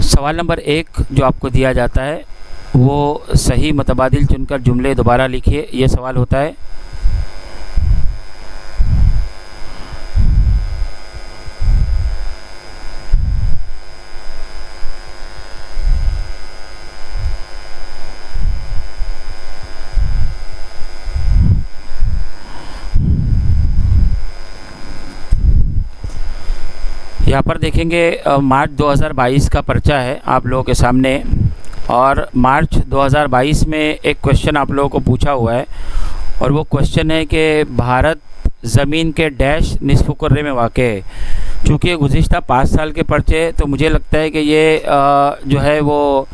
सवाल नंबर 1 जो आपको दिया जाता है वो सही मुतबादिल चुनकर जुमले दोबारा लिखिए, ये सवाल होता है। यहाँ पर देखेंगे मार्च 2022 का पर्चा है आप लोगों के सामने, और मार्च 2022 में एक क्वेश्चन आप लोगों को पूछा हुआ है, और वो क्वेश्चन है कि भारत ज़मीन के डैश निस्फ़ कुर्रे में वाक़ है। चूँकि गुज़िश्ता 5 साल के पर्चे, तो मुझे लगता है कि ये जो है वो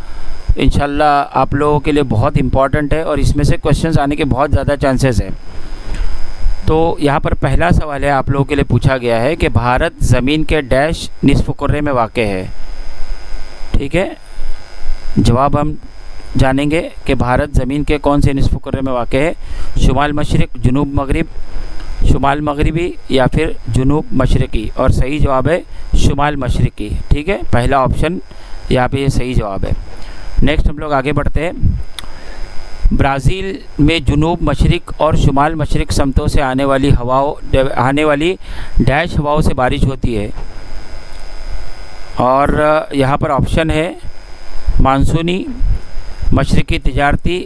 इंशाल्लाह आप लोगों के लिए बहुत इम्पॉर्टेंट है और इसमें से क्वेश्चंस आने के बहुत ज़्यादा चांसेस हैं। तो यहाँ पर पहला सवाल है आप लोगों के लिए पूछा गया है कि भारत ज़मीन के डैश निस्फ़ कुर्रे में वाक़ है। ठीक है, जवाब हम जानेंगे कि भारत ज़मीन के कौन से निस्फ़ कुर्रे में वाक़ है, शुमाल मशरिक़, जुनूब मगरिब, शुमाल मगरिबी या फिर जुनूब मशरिक़ी, और सही जवाब है शुमाल मशरिक़ी। ठीक है, पहला ऑप्शन यहाँ पे ये सही जवाब है। नेक्स्ट हम लोग आगे बढ़ते हैं। ब्राज़ील में जुनूब मशरिक़ और शुमाल मशरिक़ समतों से आने वाली डैश हवाओं से बारिश होती है, और यहाँ पर ऑप्शन है मानसूनी, मशरिक़ी तिजारती,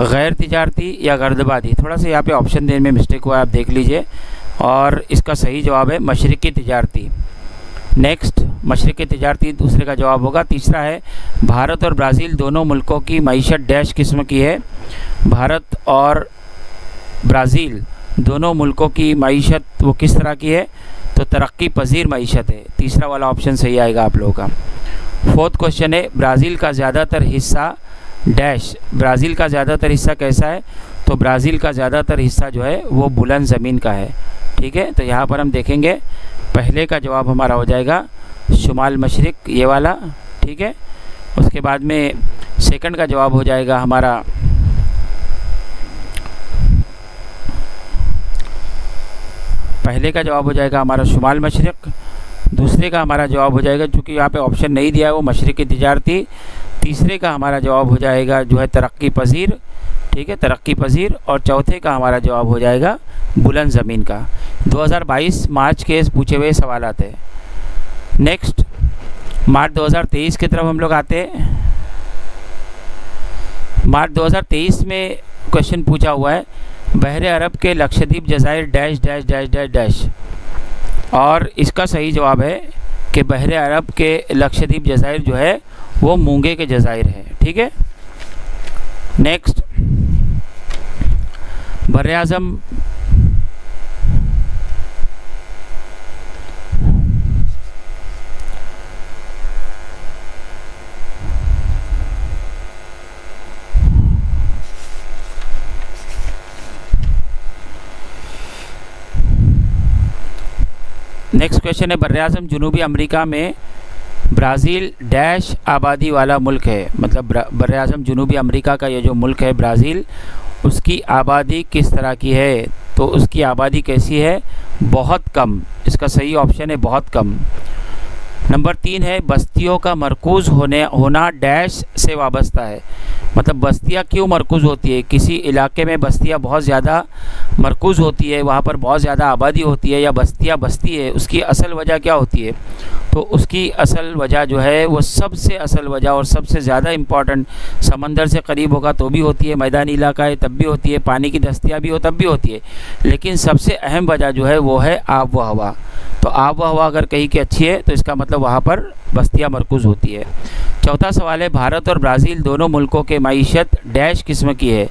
गैर तिजारती या गर्दबादी। थोड़ा सा यहाँ पे ऑप्शन देने में मिस्टेक हुआ है, आप देख लीजिए, और इसका सही जवाब है मशरिक़ी तिजारती। नेक्स्ट, मशरिक़ी तिजारती दूसरे का जवाब होगा। तीसरा है भारत और ब्राज़ील दोनों मुल्कों की मईशत डैश किस्म की है। भारत और ब्राज़ील दोनों मुल्कों की मईशत वो किस तरह की है, तो तरक्की पजीर मईशत है। तीसरा वाला ऑप्शन सही आएगा आप लोगों का। फोर्थ क्वेश्चन है ब्राज़ील का ज़्यादातर हिस्सा डैश, ब्राज़ील का ज़्यादातर हिस्सा कैसा है, तो ब्राज़ील का ज़्यादातर हिस्सा जो है वो बुलंद ज़मीन का है। ठीक है, तो यहाँ पर हम देखेंगे पहले का जवाब हमारा हो जाएगा शुमाल मशरिक़, ये वाला। ठीक है, उसके बाद में सेकंड का जवाब हो जाएगा हमारा पहले का जवाब हो जाएगा हमारा शुमाल मशरिक़। दूसरे का हमारा जवाब हो जाएगा, चूँकि यहाँ पे ऑप्शन नहीं दिया है, वो मशरिक़ी तिजारती। तीसरे का हमारा जवाब हो जाएगा जो है तरक्की पजीर। ठीक है, तरक्की पजीर। और चौथे का हमारा जवाब हो जाएगा बुलंद ज़मीन का। 2022 मार्च के पूछे हुए सवाल आते हैं। नेक्स्ट, मार्च 2023 की तरफ हम लोग आते हैं। मार्च 2023 में क्वेश्चन पूछा हुआ है बहरे अरब के लक्षद्वीप जज़ाइर dash dash dash dash dash, और इसका सही जवाब है कि बहरे अरब के लक्षद्वीप जज़ाइर जो है वो मूंगे के जज़ाइर है। ठीक है, नेक्स्ट, बर्र-ए-आज़म नेक्स्ट क्वेश्चन है बर्र-ए-आज़म जनूबी अमेरिका में ब्राज़ील डैश आबादी वाला मुल्क है। मतलब बर्र-ए-आज़म जनूबी अमेरिका का ये जो मुल्क है ब्राज़ील, उसकी आबादी किस तरह की है, तो उसकी आबादी कैसी है, बहुत कम। इसका सही ऑप्शन है बहुत कम। नंबर 3 है बस्तियों का मरकूज़ होना डैश से वाबस्ता है। मतलब बस्तियाँ क्यों मरकूज़ होती है, किसी इलाके में बस्तियाँ बहुत ज़्यादा मरकूज़ होती है, वहाँ पर बहुत ज़्यादा आबादी होती है या बस्तियाँ बसती है, उसकी असल वजह क्या होती है, तो उसकी असल वजह जो है वो सबसे असल वजह और सबसे ज़्यादा इम्पॉर्टेंट, समंदर से करीब होगा तो भी होती है, मैदानी इलाका है तब भी होती है, पानी की दस्तियाँ भी हो तब भी होती है, लेकिन सबसे अहम वजह जो है वो है आब व हवा। तो आब व हवा अगर कहीं की अच्छी है तो इसका मतलब वहाँ पर बस्तियाँ मरकूज़ होती है। चौथा सवाल है भारत और ब्राज़ील दोनों मुल्कों के मईशत डैश किस्म की है।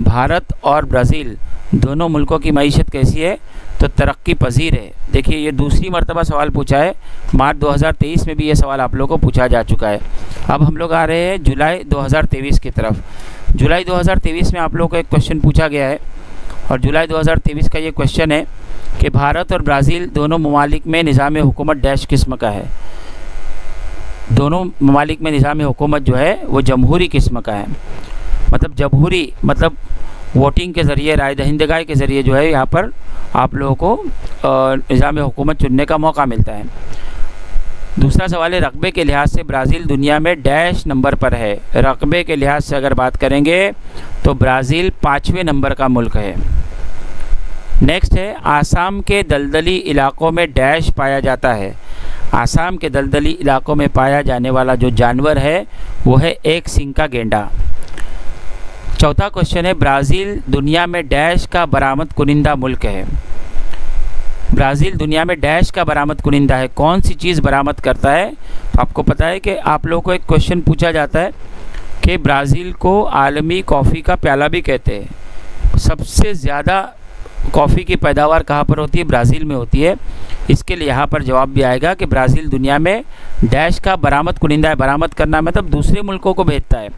भारत और ब्राज़ील दोनों मुल्कों की मईशत कैसी है, तो तरक्की पजीर है। देखिए ये दूसरी मरतबा सवाल पूछा है, मार्च 2023 में भी ये सवाल आप लोगों को पूछा जा चुका है। अब हम लोग आ रहे हैं जुलाई 2023 की तरफ। जुलाई 2023 में आप लोगों को एक क्वेश्चन पूछा गया है, और जुलाई 2023 का ये क्वेश्चन है कि भारत और ब्राज़ील दोनों ममालिक में निज़ाम हुकूमत डैश किस्म का है। दोनों ममालिक में निज़ाम हुकूमत जो है वो जमहूरी किस्म का है। मतलब जमहूरी मतलब वोटिंग के ज़रिए, राय दहिंदगाई के ज़रिए जो है यहाँ पर आप लोगों को निज़ाम हुकूमत चुनने का मौका मिलता है। दूसरा सवाल है रकबे के लिहाज से ब्राज़ील दुनिया में डैश नंबर पर है। रकबे के लिहाज से अगर बात करेंगे तो ब्राज़ील 5वें नंबर का मुल्क है। नेक्स्ट है आसाम के दलदली इलाकों में डैश पाया जाता है। आसाम के दलदली इलाकों में पाया जाने वाला जो जानवर है वो है एक सींग का गेंडा। चौथा क्वेश्चन है ब्राज़ील दुनिया में डैश का बरामद कुनिंदा मुल्क है। ब्राज़ील दुनिया में डैश का बरामद कुनिंदा है, कौन सी चीज़ बरामद करता है? तो आपको पता है कि आप लोगों को एक क्वेश्चन पूछा जाता है कि ब्राज़ील को आलमी कॉफ़ी का प्याला भी कहते हैं। सबसे ज़्यादा कॉफ़ी की पैदावार कहाँ पर होती है? ब्राज़ील में होती है। इसके लिए यहाँ पर जवाब भी आएगा कि ब्राज़ील दुनिया में डैश का बरामद कुनिंदा है। बरामद करना मतलब दूसरे मुल्कों को भेजता है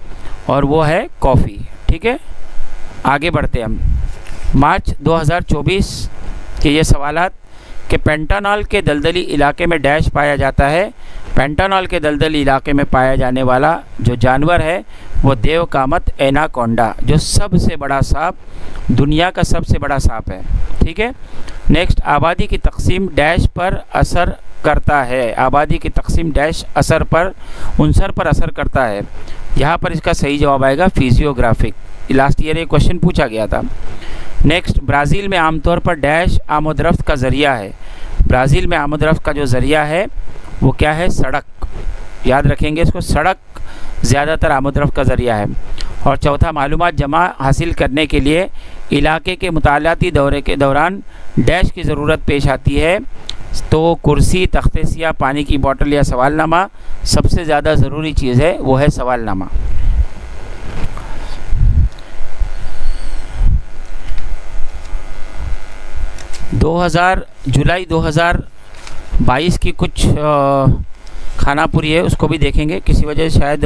और वो है कॉफ़ी। ठीक है, आगे बढ़ते हम। मार्च 2024 के ये सवालात कि पेंटानॉल के दलदली इलाके में डैश पाया जाता है। पेंटानॉल के दलदली इलाके में पाया जाने वाला जो जानवर है वो देवकामत एनाकोंडा, जो सबसे बड़ा सांप, दुनिया का सबसे बड़ा सांप है। ठीक है, नेक्स्ट आबादी की तकसीम डैश पर असर करता है। आबादी की तकसीम डैश असर पर उनसर पर असर करता है। यहाँ पर इसका सही जवाब आएगा फिजियोग्राफिक। लास्ट ईयर ये क्वेश्चन पूछा गया था। नेक्स्ट ब्राज़ील में आमतौर पर डैश आमोदरफ्त का ज़रिया है। ब्राज़ील में आमोदरफ्त का जो ज़रिया है वो क्या है? सड़क। याद रखेंगे इसको, सड़क ज़्यादातर आमोदरफ्त का ज़रिया है। और चौथा मालूमात जमा हासिल करने के लिए इलाके के मुतालाती दौरे के दौरान डैश की ज़रूरत पेश आती है। तो कुर्सी, तख्ते सियाह, पानी की बोतल या सवालनामा सबसे ज़्यादा ज़रूरी चीज़ है, वो है सवालनामा। जुलाई 2022 की कुछ खानापुरी है, उसको भी देखेंगे। किसी वजह से शायद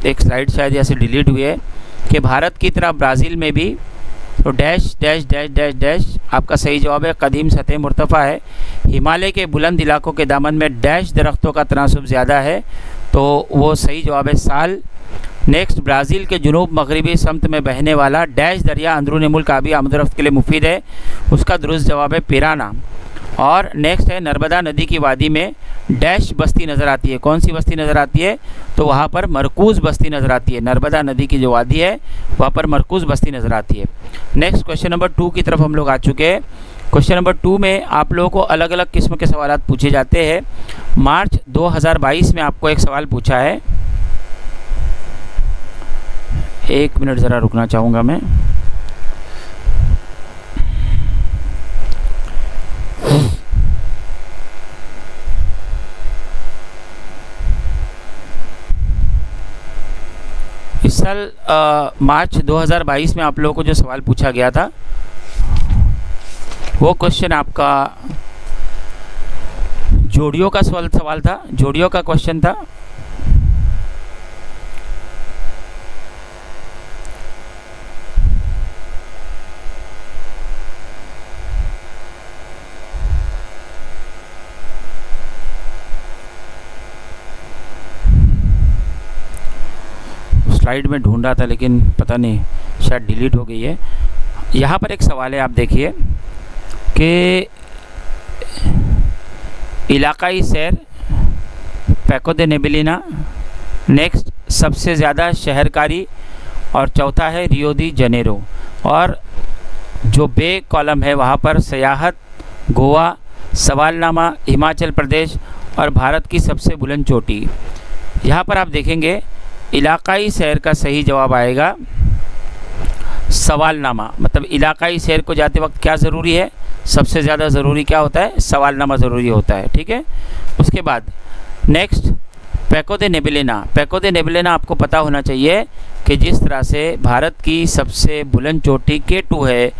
एक स्लाइड शायद ऐसे डिलीट हुई है कि भारत की तरह ब्राज़ील में भी तो dash dash dash dash dash आपका सही जवाब है। कदीम सतह मुर्तफ़ा है। हिमालय के बुलंद इलाकों के दामन में डैश दरख्तों का तनासुब ज़्यादा है, तो वो सही जवाब है साल। नेक्स्ट ब्राज़ील के जुनूब मगरबी समत में बहने वाला डैश दरिया अंदरूनी मुल्क आबी आमदरफ्त के लिए मुफीद है, उसका दुरुस्त जवाब है पिराना। और नेक्स्ट है नर्मदा नदी की वादी में डैश बस्ती नज़र आती है। कौन सी बस्ती नज़र आती है? तो वहाँ पर मरकूज़ बस्ती नज़र आती है। नर्मदा नदी की जो वादी है वहाँ पर मरकूज़ बस्ती नज़र आती है। नेक्स्ट क्वेश्चन नंबर 2 की तरफ हम लोग आ चुके हैं। क्वेश्चन नंबर 2 में आप लोगों को अलग अलग किस्म के सवाल पूछे जाते हैं। मार्च 2022 में आपको एक सवाल पूछा है, एक मिनट ज़रा रुकना चाहूँगा मैं। इस साल मार्च 2022 में आप लोगों को जो सवाल पूछा गया था वो क्वेश्चन आपका जोड़ियों का सवाल था। जोड़ियों का क्वेश्चन था। स्लाइड में ढूंढ रहा था लेकिन पता नहीं शायद डिलीट हो गई है। यहाँ पर एक सवाल है, आप देखिए कि इलाकाई सैर पैको दे नेबलिना, नेक्स्ट सबसे ज़्यादा शहरकारी, और चौथा है रियो दी जनेरो। और जो बे कॉलम है वहाँ पर सयाहत, गोवा, सवालनामा, हिमाचल प्रदेश और भारत की सबसे बुलंद चोटी। यहाँ पर आप देखेंगे इलाकाई सैर का सही जवाब आएगा सवालनामा। मतलब इलाकाई सैर को जाते वक्त क्या ज़रूरी है? सबसे ज़्यादा ज़रूरी क्या होता है? सवालनामा ज़रूरी होता है। ठीक है, उसके बाद नेक्स्ट पैको दे नेबलिना। पैको दे नेबलिना आपको पता होना चाहिए कि जिस तरह से भारत की सबसे बुलंद चोटी K2 है,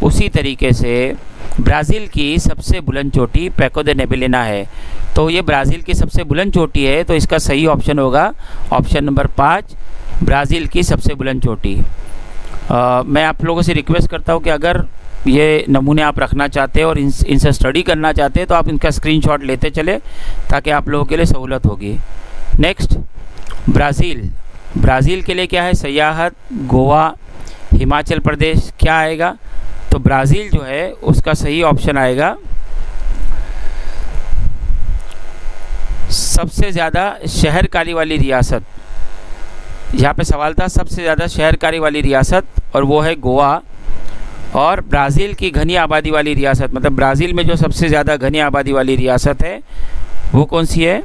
उसी तरीके से ब्राज़ील की सबसे बुलंद चोटी पैको दे नेबलिना है। तो ये ब्राज़ील की सबसे बुलंद चोटी है, तो इसका सही ऑप्शन होगा ऑप्शन नंबर 5, ब्राज़ील की सबसे बुलंद चोटी। मैं आप लोगों से रिक्वेस्ट करता हूँ कि अगर ये नमूने आप रखना चाहते हैं और इनसे स्टडी करना चाहते हैं तो आप इनका स्क्रीनशॉट लेते चले ताकि आप लोगों के लिए सहूलत होगी। नेक्स्ट ब्राज़ील के लिए क्या है? सयाहत, गोवा, हिमाचल प्रदेश। क्या आएगा? तो ब्राज़ील जो है उसका सही ऑप्शन आएगा सबसे ज़्यादा शहरकारी वाली रियासत, यहाँ पे सवाल था सबसे ज़्यादा शहरकारी वाली रियासत, और वो है गोवा। और ब्राज़ील की घनी आबादी वाली रियासत, मतलब ब्राज़ील में जो सबसे ज़्यादा घनी आबादी वाली रियासत है वो कौन सी है?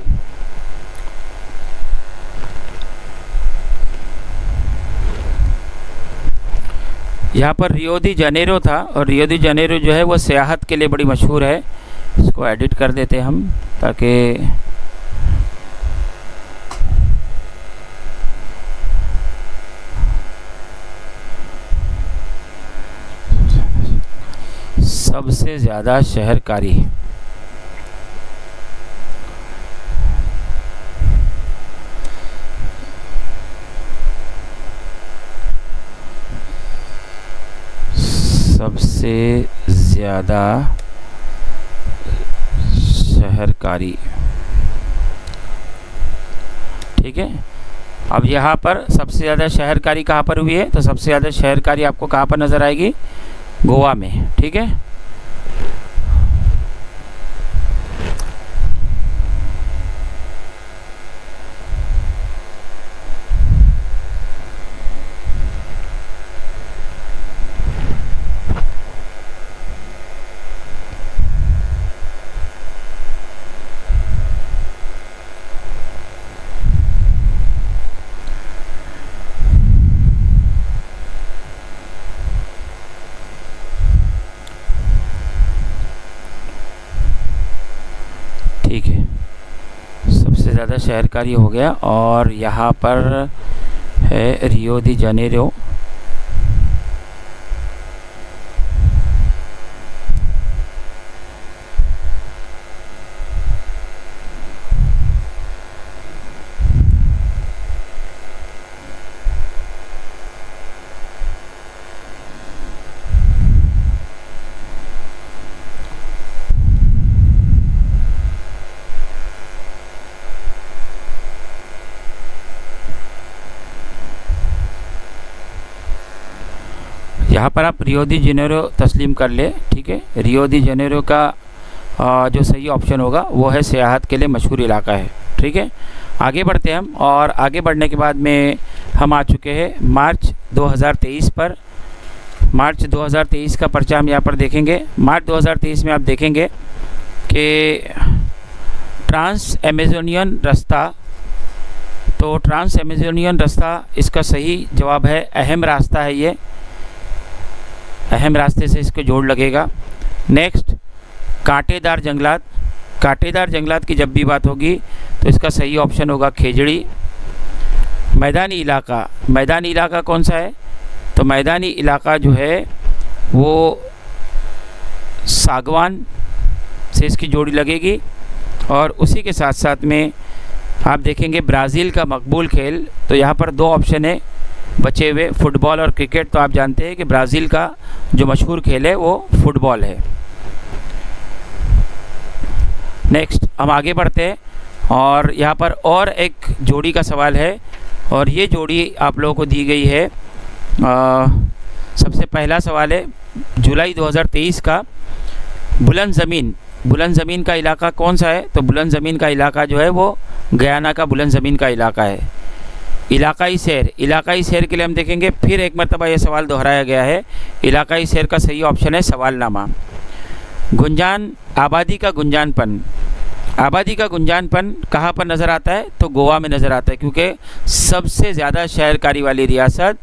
यहाँ पर रियो दी जनेरो था, और रियो दी जनेरो जो है वो सियाहत के लिए बड़ी मशहूर है। इसको एडिट कर देते हम ताकि सबसे ज़्यादा शहरकारी, सबसे ज़्यादा शहरकारी, ठीक है। अब यहाँ पर सबसे ज़्यादा शहरकारी कहाँ पर हुई है? तो सबसे ज़्यादा शहरकारी आपको कहाँ पर नज़र आएगी? गोवा में, ठीक है। ठीक है, सबसे ज़्यादा शहरकारी हो गया। और यहाँ पर है रियो दी जनेरो, यहाँ पर आप रियो दी जनेरो तस्लीम कर ले, ठीक है। रियो दी जनेरो का जो सही ऑप्शन होगा वो है सियाहत के लिए मशहूर इलाका है, ठीक है। आगे बढ़ते हैं हम, और आगे बढ़ने के बाद में हम आ चुके हैं मार्च 2023 पर। मार्च 2023 का पर्चा हम यहाँ पर देखेंगे। मार्च 2023 में आप देखेंगे कि ट्रांस अमेजोनियन रास्ता, तो ट्रांस अमेजोनियन रास्ता इसका सही जवाब है, अहम रास्ता है ये, अहम रास्ते से इसको जोड़ लगेगा। नेक्स्ट, कांटेदार जंगलात, कांटेदार जंगलात की जब भी बात होगी तो इसका सही ऑप्शन होगा खेजड़ी। मैदानी इलाका, मैदानी इलाका कौन सा है? तो मैदानी इलाका जो है वो सागवान से इसकी जोड़ी लगेगी। और उसी के साथ साथ में आप देखेंगे ब्राज़ील का मकबूल खेल, तो यहाँ पर दो ऑप्शन है बचे हुए, फुटबॉल और क्रिकेट। तो आप जानते हैं कि ब्राज़ील का जो मशहूर खेल है वो फुटबॉल है। नेक्स्ट हम आगे बढ़ते हैं, और यहाँ पर और एक जोड़ी का सवाल है, और ये जोड़ी आप लोगों को दी गई है। सबसे पहला सवाल है जुलाई 2023 का, बुलंद ज़मीन, बुलंद ज़मीन का इलाका कौन सा है? तो बुलंद ज़मीन का इलाका जो है वो गयाना का बुलंद ज़मीन का इलाका है। इलाकाई शहर, इलाकाई शहर के लिए हम देखेंगे फिर एक मरतबा ये सवाल दोहराया गया है। इलाकाई शहर का सही ऑप्शन है सवालनामा। गुंजान, आबादी का गुंजानपन, आबादी का गुंजानपन कहाँ पर नज़र आता है? तो गोवा में नज़र आता है, क्योंकि सबसे ज़्यादा शहरकारी वाली रियासत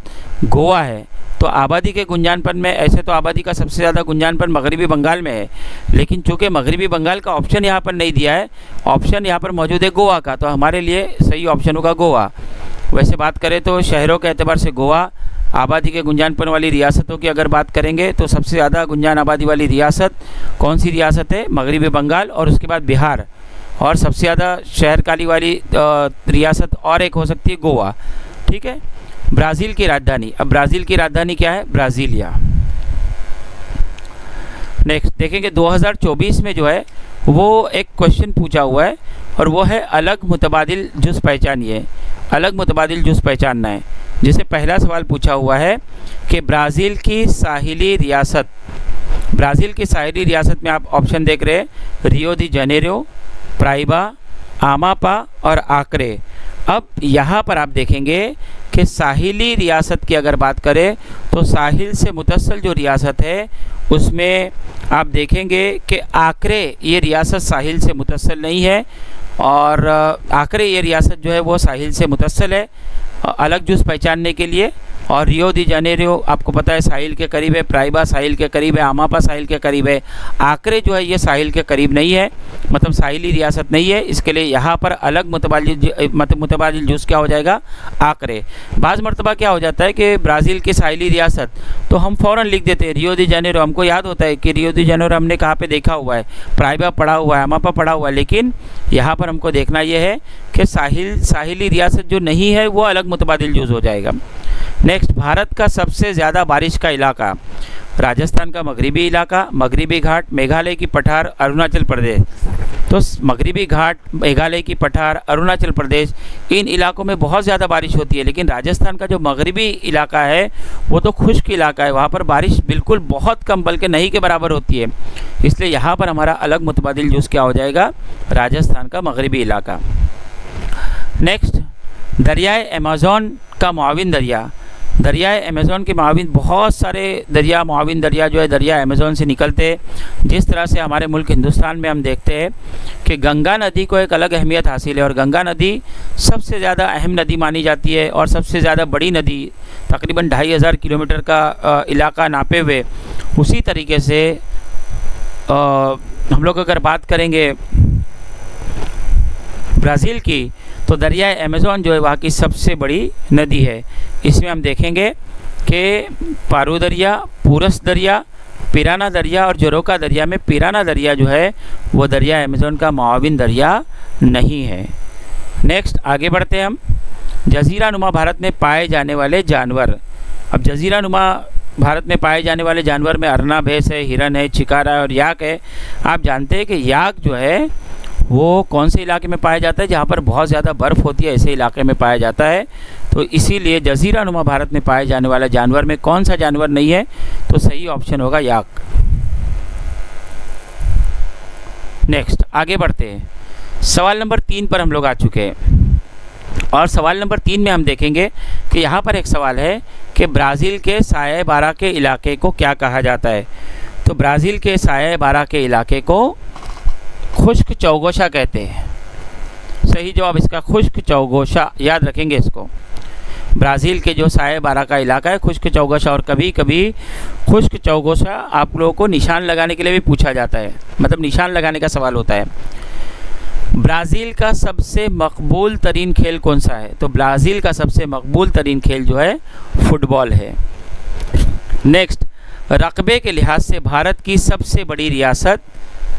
गोवा है। तो आबादी के गुंजानपन में, ऐसे तो आबादी का सबसे ज़्यादा गुंजानपन मगरबी बंगाल में है, लेकिन चूँकि मगरबी बंगाल का ऑप्शन यहाँ पर नहीं दिया है, ऑप्शन यहाँ पर मौजूद है गोवा का, तो हमारे लिए सही ऑप्शन होगा गोवा। वैसे बात करें तो शहरों के एतबार से गोवा, आबादी के गुंजानपन वाली रियासतों की अगर बात करेंगे तो सबसे ज़्यादा गुंजान आबादी वाली रियासत कौन सी रियासत है? मगरबी बंगाल, और उसके बाद बिहार, और सबसे ज़्यादा शहरकारी वाली रियासत और एक हो सकती है गोवा, ठीक है। ब्राज़ील की राजधानी, अब ब्राज़ील की राजधानी क्या है? ब्राज़ीलिया। नेक्स्ट देखेंगे 2024 में जो है वो एक क्वेश्चन पूछा हुआ है, और वो है अलग मुतबादिल जुज़ पहचानिए। अलग मुतबादिल जुज़ पहचानना है। जैसे पहला सवाल पूछा हुआ है कि ब्राज़ील की साहिली रियासत, ब्राज़ील की साहिली रियासत में आप ऑप्शन देख रहे हैं रियो दी जनेरो, प्राइबा, आमापा और आकरे। अब यहाँ पर आप देखेंगे कि साहिली रियासत की अगर बात करें तो साहिल से मुतस्सल जो रियासत है उसमें आप देखेंगे कि आकरे ये रियासत साहिल से मुतस्सल नहीं है, और आकरे ये रियासत जो है वो साहिल से मुतस्सल है अलग जुज़ पहचानने के लिए। और रियो दी जनेरियो आपको पता है साहिल के करीब है, प्राइबा साहिल के करीब है, आमापा साहिल के करीब है। आकरे जो है ये साहिल के करीब नहीं है, मतलब साहिली रियासत नहीं है, इसके लिए यहाँ पर अलग मुतबादिल जुज़ क्या हो जाएगा, आकरे। बाज़ मरतबा क्या हो जाता है कि ब्राज़ील की साहिली रियासत तो हम फ़ौरन लिख देते हैं रियो दी जनेरो, हमको याद होता है कि रियो दी जनेरो हमने कहाँ पे देखा हुआ है, प्राइबा पढ़ा हुआ है, आमापा पढ़ा हुआ है, लेकिन यहाँ पर हमको देखना ये है कि साहिली रियासत जो नहीं है वो अलग मुतबादिल जुज़ हो जाएगा। नेक्स्ट, भारत का सबसे ज़्यादा बारिश का इलाका, राजस्थान का मगरिबी इलाका, मगरिबी घाट, मेघालय की पठार, अरुणाचल प्रदेश। तो मगरिबी घाट, मेघालय की पठार, अरुणाचल प्रदेश, इन इलाकों में बहुत ज़्यादा बारिश होती है, लेकिन राजस्थान का जो मगरिबी इलाका है वो तो खुश्क इलाका है, वहाँ पर बारिश बिल्कुल बहुत कम बल्कि नहीं के बराबर होती है, इसलिए यहाँ पर हमारा अलग मुतबादिल जुज़ क्या हो जाएगा, राजस्थान का मगरिबी इलाका। नेक्स्ट, दरियाए अमेज़न का मुआविन दरिया। दरियाए अमेज़न के मुआविन बहुत सारे मुआविन दरिया जो है दरिया अमेज़न से निकलते हैं। जिस तरह से हमारे मुल्क हिंदुस्तान में हम देखते हैं कि गंगा नदी को एक अलग अहमियत हासिल है, और गंगा नदी सबसे ज़्यादा अहम नदी मानी जाती है और सबसे ज़्यादा बड़ी नदी, तकरीबन 2500 किलोमीटर का इलाका नापे हुए। उसी तरीके से हम लोग अगर बात करेंगे ब्राज़ील की, तो दरियाए अमेज़न जो है वहाँ की सबसे बड़ी नदी है। इसमें हम देखेंगे कि पारू दरिया, पूरस दरिया, पिराना दरिया और जोरोका दरिया में पिराना दरिया जो है वो दरिया अमेज़न का मुआविन दरिया नहीं है। नेक्स्ट आगे बढ़ते हैं हम, जज़ीरा नुमा भारत में पाए जाने वाले जानवर। अब जज़ीरा नुमा भारत में पाए जाने वाले जानवर में अरना, भैंस है, हिरन है, चिकारा है और याक है। आप जानते हैं कि याक जो है वो कौन से इलाके में पाया जाता है, जहाँ पर बहुत ज़्यादा बर्फ़ होती है ऐसे इलाके में पाया जाता है। तो इसीलिए जज़ीरा नुमा भारत में पाए जाने वाला जानवर में कौन सा जानवर नहीं है, तो सही ऑप्शन होगा याक। नेक्स्ट आगे बढ़ते हैं, सवाल नंबर 3 पर हम लोग आ चुके हैं, और सवाल नंबर 3 में हम देखेंगे कि यहाँ पर एक सवाल है कि ब्राज़ील के साये बारा के इलाके को क्या कहा जाता है। तो ब्राज़ील के साये बारा के इलाके को खुश्क चौगोशा कहते हैं। सही जवाब इसका खुश्क चौगोशा, याद रखेंगे इसको। ब्राज़ील के जो साये बारा का इलाका है खुश्क चौगोशा, और कभी कभी खुश्क चौगोशा आप लोगों को निशान लगाने के लिए भी पूछा जाता है, मतलब निशान लगाने का सवाल होता है। ब्राज़ील का सबसे मकबूल तरीन खेल कौन सा है? तो ब्राज़ील का सबसे मकबूल तरीन खेल जो है फुटबॉल है। नेक्स्ट, रकबे के लिहाज से भारत की सबसे बड़ी रियासत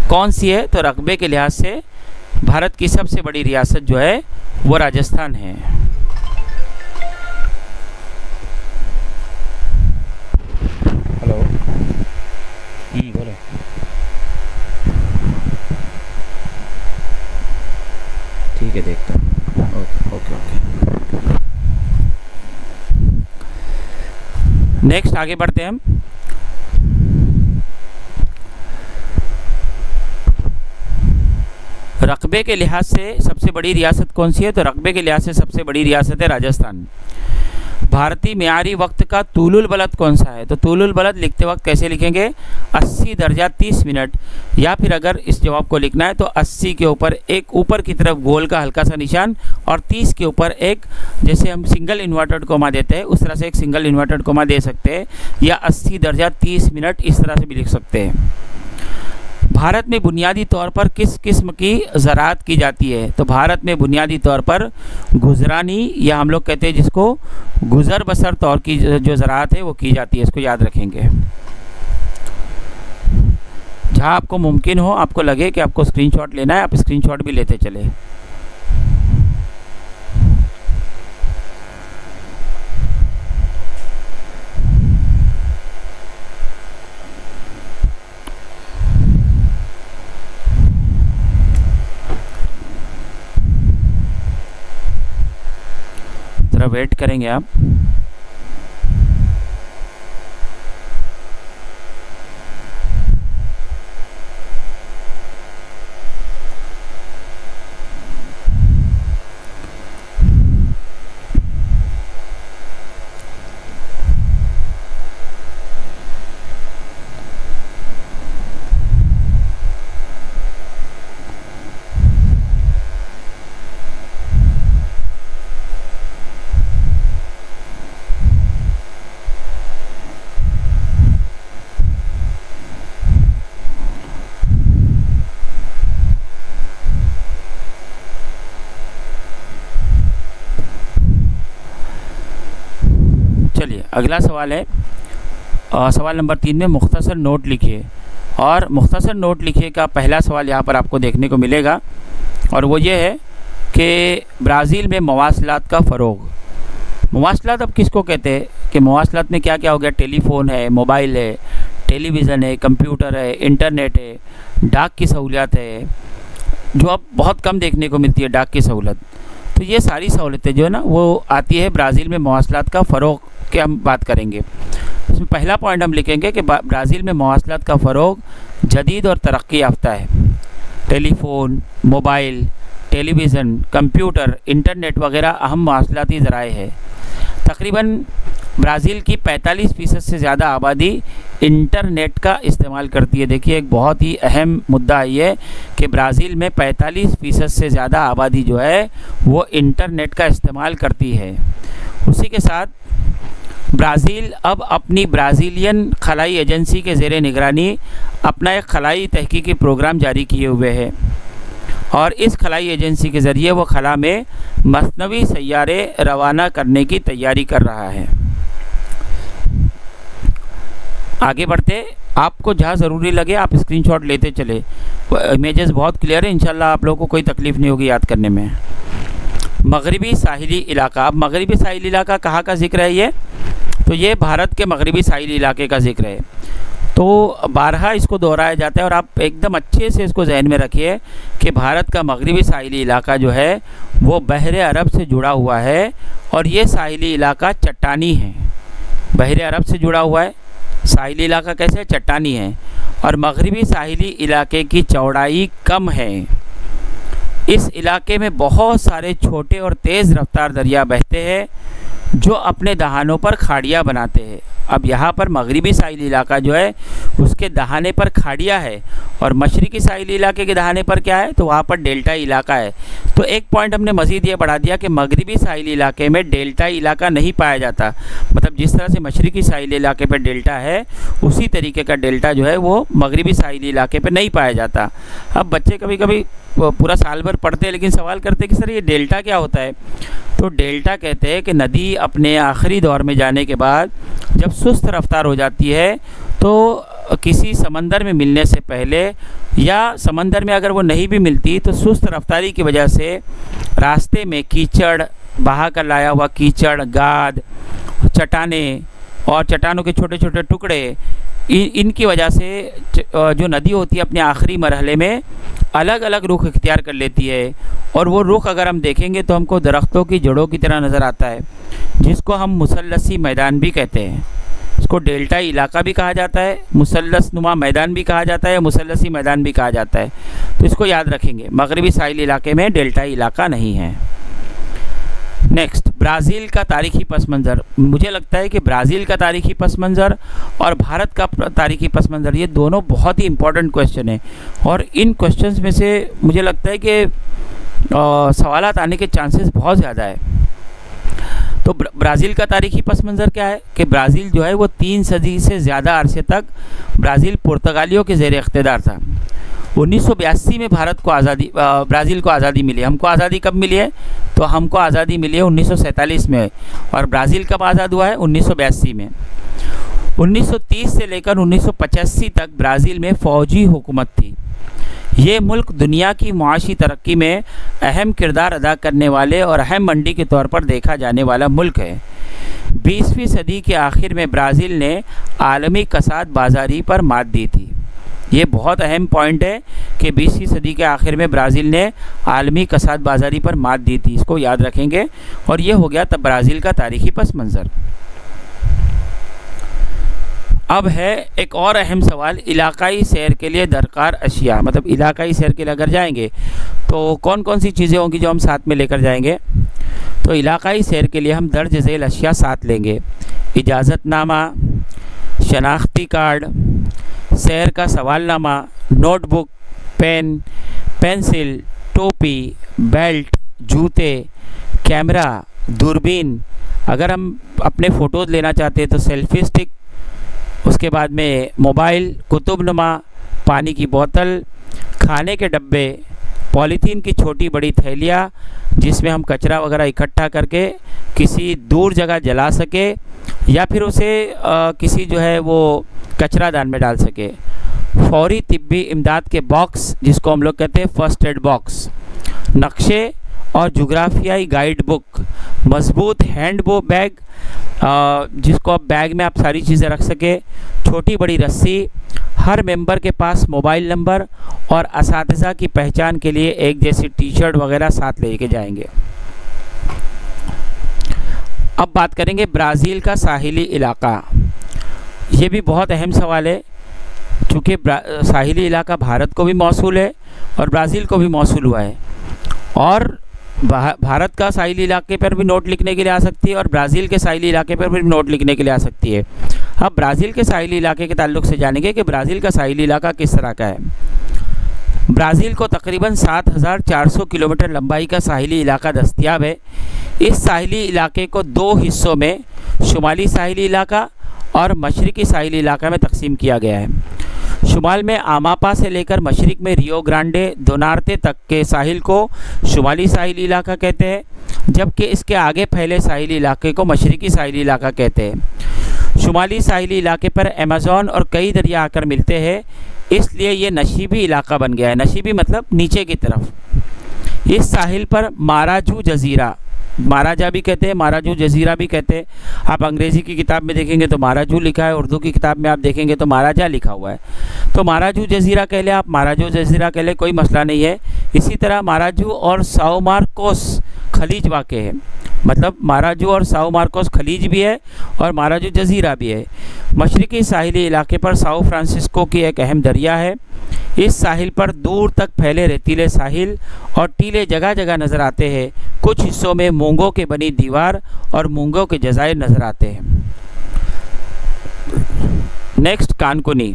कौन सी है? तो रकबे के लिहाज से भारत की सबसे बड़ी रियासत जो है वो राजस्थान है। हेलो, बोलो। ठीक है, देखता हूँ। ओके। नेक्स्ट आगे बढ़ते हैं हम। रकबे के लिहाज से सबसे बड़ी रियासत कौन सी है? तो रकबे के लिहाज से सबसे बड़ी रियासत है राजस्थान। भारतीय मियारी वक्त का तूलुल बलद कौन सा है? तो तूलुल बलद लिखते वक्त कैसे लिखेंगे? 80 दर्जा 30 मिनट, या फिर अगर इस जवाब को लिखना है तो 80 के ऊपर एक ऊपर की तरफ गोल का हल्का सा निशान, और 30 के ऊपर एक, जैसे हम सिंगल इन्वर्टेड कोमा देते हैं उस तरह से एक सिंगल इन्वर्टेड कोमा दे सकते हैं, या 80 दर्जा 30 मिनट इस तरह से भी लिख सकते हैं। भारत में बुनियादी तौर पर किस किस्म की ज़राअत की जाती है? तो भारत में बुनियादी तौर पर गुजरानी, या हम लोग कहते हैं जिसको गुजर बसर तौर की जो ज़राअत है वो की जाती है, इसको याद रखेंगे। जहाँ आपको मुमकिन हो, आपको लगे कि आपको स्क्रीनशॉट लेना है, आप स्क्रीनशॉट भी लेते चले। ज़रा वेट करेंगे आप। चलिए अगला सवाल है, सवाल नंबर 3 में मुख्तसर नोट लिखिए। और मुख्तसर नोट लिखिए का पहला सवाल यहाँ पर आपको देखने को मिलेगा, और वो ये है कि ब्राज़ील में मवासलात का फ़रोग। मवासलात अब किसको कहते हैं कि मवासलात में क्या क्या हो गया? टेलीफ़ोन है, मोबाइल है, टेलीविज़न है, कंप्यूटर है, इंटरनेट है, डाक की सहूलियत है, जो अब बहुत कम देखने को मिलती है डाक की सहूलत। तो ये सारी सहूलतें जो है ना वो आती है ब्राज़ील में मवासलात का फ़रोग की हम बात करेंगे। इसमें पहला पॉइंट हम लिखेंगे कि ब्राज़ील में मवासलात का फ़रोग जदीद और तरक्की याफ्ता है। Telephone, mobile, television, computer, internet वगैरह अहम मवासलाती ज़राए हैं। तकरीबन ब्राज़ील की 45% से ज़्यादा आबादी इंटरनेट का इस्तेमाल करती है। देखिए एक बहुत ही अहम मुद्दा ये है कि ब्राज़ील में 45% से ज़्यादा आबादी जो है वो इंटरनेट का इस्तेमाल करती है। उसी के साथ ब्राज़ील अब अपनी ब्राज़ीलियन खलाई एजेंसी के ज़ेरे निगरानी अपना एक खलाई तहकीकी प्रोग्राम जारी किए हुए है, और इस खलाई एजेंसी के ज़रिए वो खला में मसनवी सैयारे रवाना करने की तैयारी कर रहा है। आगे बढ़ते, आपको जहाँ ज़रूरी लगे आप स्क्रीनशॉट लेते चले। इमेजेस बहुत क्लियर है, इंशाल्लाह आप लोगों को कोई तकलीफ़ नहीं होगी याद करने में। मगरिबी साहिली इलाका, अब मगरिबी साहिली इलाका कहाँ का जिक्र है ये? तो ये भारत के मगरिबी साहिली इलाके का जिक्र है। तो बारहा इसको दोहराया जाता है, और आप एकदम अच्छे से इसको जहन में रखिए कि भारत का मगरिबी साहिली इलाका जो है वो बहरे अरब से जुड़ा हुआ है, और ये साहिली इलाका चट्टानी है। बहरे अरब से जुड़ा हुआ है, साहिली इलाका कैसे? चट्टानी है, और मगरिबी साहिली इलाके की चौड़ाई कम है। इस इलाके में बहुत सारे छोटे और तेज़ रफ्तार दरिया बहते हैं जो अपने दहानों पर खाड़ियाँ बनाते हैं। अब यहाँ पर मगरिबी साहिली इलाका जो है उसके दहाने पर खाड़ियाँ है, और मशरक़ी साहिली इलाके के दहाने पर क्या है? तो वहाँ पर डेल्टा इलाका है। तो एक पॉइंट हमने मज़ीद ये बढ़ा दिया कि मगरिबी साहिली इलाके में डेल्टा इलाका नहीं पाया जाता। मतलब जिस तरह से मशरक़ी साहिली इलाके पर डेल्टा है, उसी तरीके का डेल्टा जो है वो मगरिबी साहिली इलाके पर नहीं पाया जाता। अब बच्चे कभी कभी पूरा साल भर पढ़ते हैं लेकिन सवाल करते हैं कि सर ये डेल्टा क्या होता है? तो डेल्टा कहते हैं कि नदी अपने आखिरी दौर में जाने के बाद जब सुस्त रफ्तार हो जाती है, तो किसी समंदर में मिलने से पहले, या समंदर में अगर वो नहीं भी मिलती तो सुस्त रफ्तारी की वजह से रास्ते में कीचड़, बहा कर लाया हुआ कीचड़, गाद, चट्टाने और चट्टानों के छोटे छोटे टुकड़े, इनकी वजह से जो नदी होती है अपने आखिरी मरहले में अलग अलग रुख इख्तियार कर लेती है, और वो रुख अगर हम देखेंगे तो हमको दरख्तों की जड़ों की तरह नज़र आता है, जिसको हम मुसल्लसी मैदान भी कहते हैं। इसको डेल्टा इलाका भी कहा जाता है, मुसल्लस नुमा मैदान भी कहा जाता है, मुसल्लसी मैदान भी कहा जाता है। तो इसको याद रखेंगे, मगरिबी साहिल इलाके में डेल्टा इलाका नहीं है। नेक्स्ट, ब्राज़ील का तारीख़ी पस मंज़र। मुझे लगता है कि ब्राज़ील का तारीख़ी पस मंज़र और भारत का तारीख़ी पस मंज़र, ये दोनों बहुत ही इंपॉर्टेंट क्वेश्चन हैं, और इन क्वेश्चंस में से मुझे लगता है कि सवालात आने के चांसेस बहुत ज़्यादा है। तो ब्राज़ील का तारीख़ी पस मंज़र क्या है कि ब्राज़ील जो है वो 3 सदी से ज़्यादा अरसे तक ब्राज़ील पुर्तगालियों के ज़ेर इख्तियार था। 1982 में ब्राज़ील को आज़ादी मिली। हमको आज़ादी कब मिली है? तो हमको आज़ादी मिली है 1947 में, और ब्राज़ील कब आज़ाद हुआ है? 1982 में। 1930 से लेकर 1985 तक ब्राज़ील में फ़ौजी हुकूमत थी। ये मुल्क दुनिया की मुआशी तरक्की में अहम किरदार अदा करने वाले और अहम मंडी के तौर पर देखा जाने वाला मुल्क है। 20वीं सदी के आखिर में ब्राज़ील ने आलमी कसाद बाज़ारी पर मात दी थी। ये बहुत अहम पॉइंट है कि 20वीं सदी के आखिर में ब्राज़ील ने आलमी कसाद बाज़ारी पर मात दी थी, इसको याद रखेंगे। और ये हो गया तब ब्राज़ील का तारीख़ी पस मंज़र। अब है एक और अहम सवाल, इलाकाई सैर के लिए दरकार अशिया। मतलब इलाकाई सैर के लिए अगर जाएंगे तो कौन कौन सी चीज़ें होंगी जो हम साथ में लेकर जाएंगे? तो इलाकाई सैर के लिए हम दर्ज झेल अशिया साथ लेंगे। इजाज़तनामा, शनाख्ती कार्ड, सैर का सवालनामा, नोटबुक, पेन, पेंसिल, टोपी, बेल्ट, जूते, कैमरा, दूरबीन, अगर हम अपने फ़ोटोज़ लेना चाहते हैं तो सेल्फी स्टिक, उसके बाद में मोबाइल, कुतुबनुमा, पानी की बोतल, खाने के डब्बे, पॉलीथीन की छोटी बड़ी थैलियाँ जिसमें हम कचरा वगैरह इकट्ठा करके किसी दूर जगह जला सके, या फिर उसे किसी जो है वो कचरा दान में डाल सके। फौरी तिब्बी इमदाद के बॉक्स, जिसको हम लोग कहते हैं फर्स्ट एड बॉक्स, नक्शे और जुग्राफियाई गाइड बुक, मजबूत हैंड बैग जिसको आप बैग में आप सारी चीज़ें रख सके, छोटी बड़ी रस्सी, हर मेंबर के पास मोबाइल नंबर और असातिज़ा की पहचान के लिए एक जैसी टी शर्ट वगैरह साथ लेके जाएंगे। अब बात करेंगे ब्राज़ील का साहिली इलाका। ये भी बहुत अहम सवाल है, क्योंकि साहिली इलाका भारत को भी मौसूल है और ब्राज़ील को भी मौसूल हुआ है, और भारत का साहिली इलाके पर भी नोट लिखने के लिए आ सकती है और ब्राज़ील के साहिली इलाके पर भी नोट लिखने के लिए आ सकती है। अब ब्राज़ील के साहिली इलाके के ताल्लुक से जानेंगे कि ब्राज़ील का साहिली इलाका किस तरह का है। ब्राज़ील को तकरीबन 7,400 किलोमीटर लंबाई का साहिली इलाका दस्तयाब है। इस साहिली इलाके को दो हिस्सों में, शुमाली साहिली इलाका और मशरक़ी साहिली इलाका में तकसीम किया गया है। शुमाल में आमापा से लेकर मशरिक में रियो ग्रांडे दो नॉर्ते तक के साहिल को शुमाली साहिली इलाका कहते हैं, जबकि इसके आगे फैले साहिली इलाके को मशरिकी साहिली इलाका कहते हैं। शुमाली साहिली इलाके पर अमेज़न और कई दरिया आकर मिलते हैं, इसलिए ये नशीबी इलाका बन गया है। नशीबी मतलब नीचे की तरफ। इस साहिल पर माराजू जजीरा, महाराजा भी कहते हैं, माराजू जजीरा भी कहते हैं। आप अंग्रेज़ी की किताब में देखेंगे तो माराजू लिखा है, उर्दू की किताब में आप देखेंगे तो महाराजा लिखा हुआ है। तो माराजू जजीरा कह ले, आप माराजू जजीरा कह ले, कोई मसला नहीं है। इसी तरह माराजू और साओ मार्कोस खलीज वाक़ है, मतलब माराजू और साओ मार्कोस खलीज भी है और माराजू जजीरा भी है। मशरक़ी साहिली इलाके पर साओ फ्रांसिस्को की एक अहम दरिया है। इस साहिल पर दूर तक फैले रेतीले साहिल और टीले जगह जगह नज़र आते हैं। कुछ हिस्सों में मूंगों के बनी दीवार और मूंगों के जज़ायर नज़र आते हैं। नेक्स्ट, कानकुनी।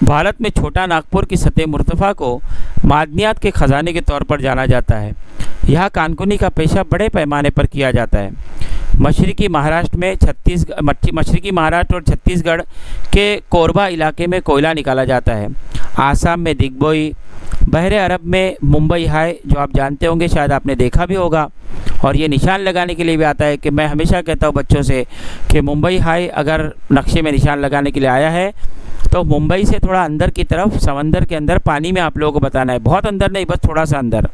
भारत में छोटा नागपुर की सतह मुर्तफ़ा को मादनियात के ख़जाने के तौर पर जाना जाता है। यहाँ कानकुनी का पेशा बड़े पैमाने पर किया जाता है। मशरक़ी महाराष्ट्र और छत्तीसगढ़ के कोरबा इलाके में कोयला निकाला जाता है। आसाम में दिग्बोई, बहरे अरब में मुंबई हाई, जो आप जानते होंगे, शायद आपने देखा भी होगा, और ये निशान लगाने के लिए भी आता है कि मैं हमेशा कहता हूँ बच्चों से कि मुंबई हाई अगर नक्शे में निशान लगाने के लिए आया है तो मुंबई से थोड़ा अंदर की तरफ समंदर के अंदर पानी में आप लोगों को बताना है, बहुत अंदर नहीं, बस थोड़ा सा अंदर।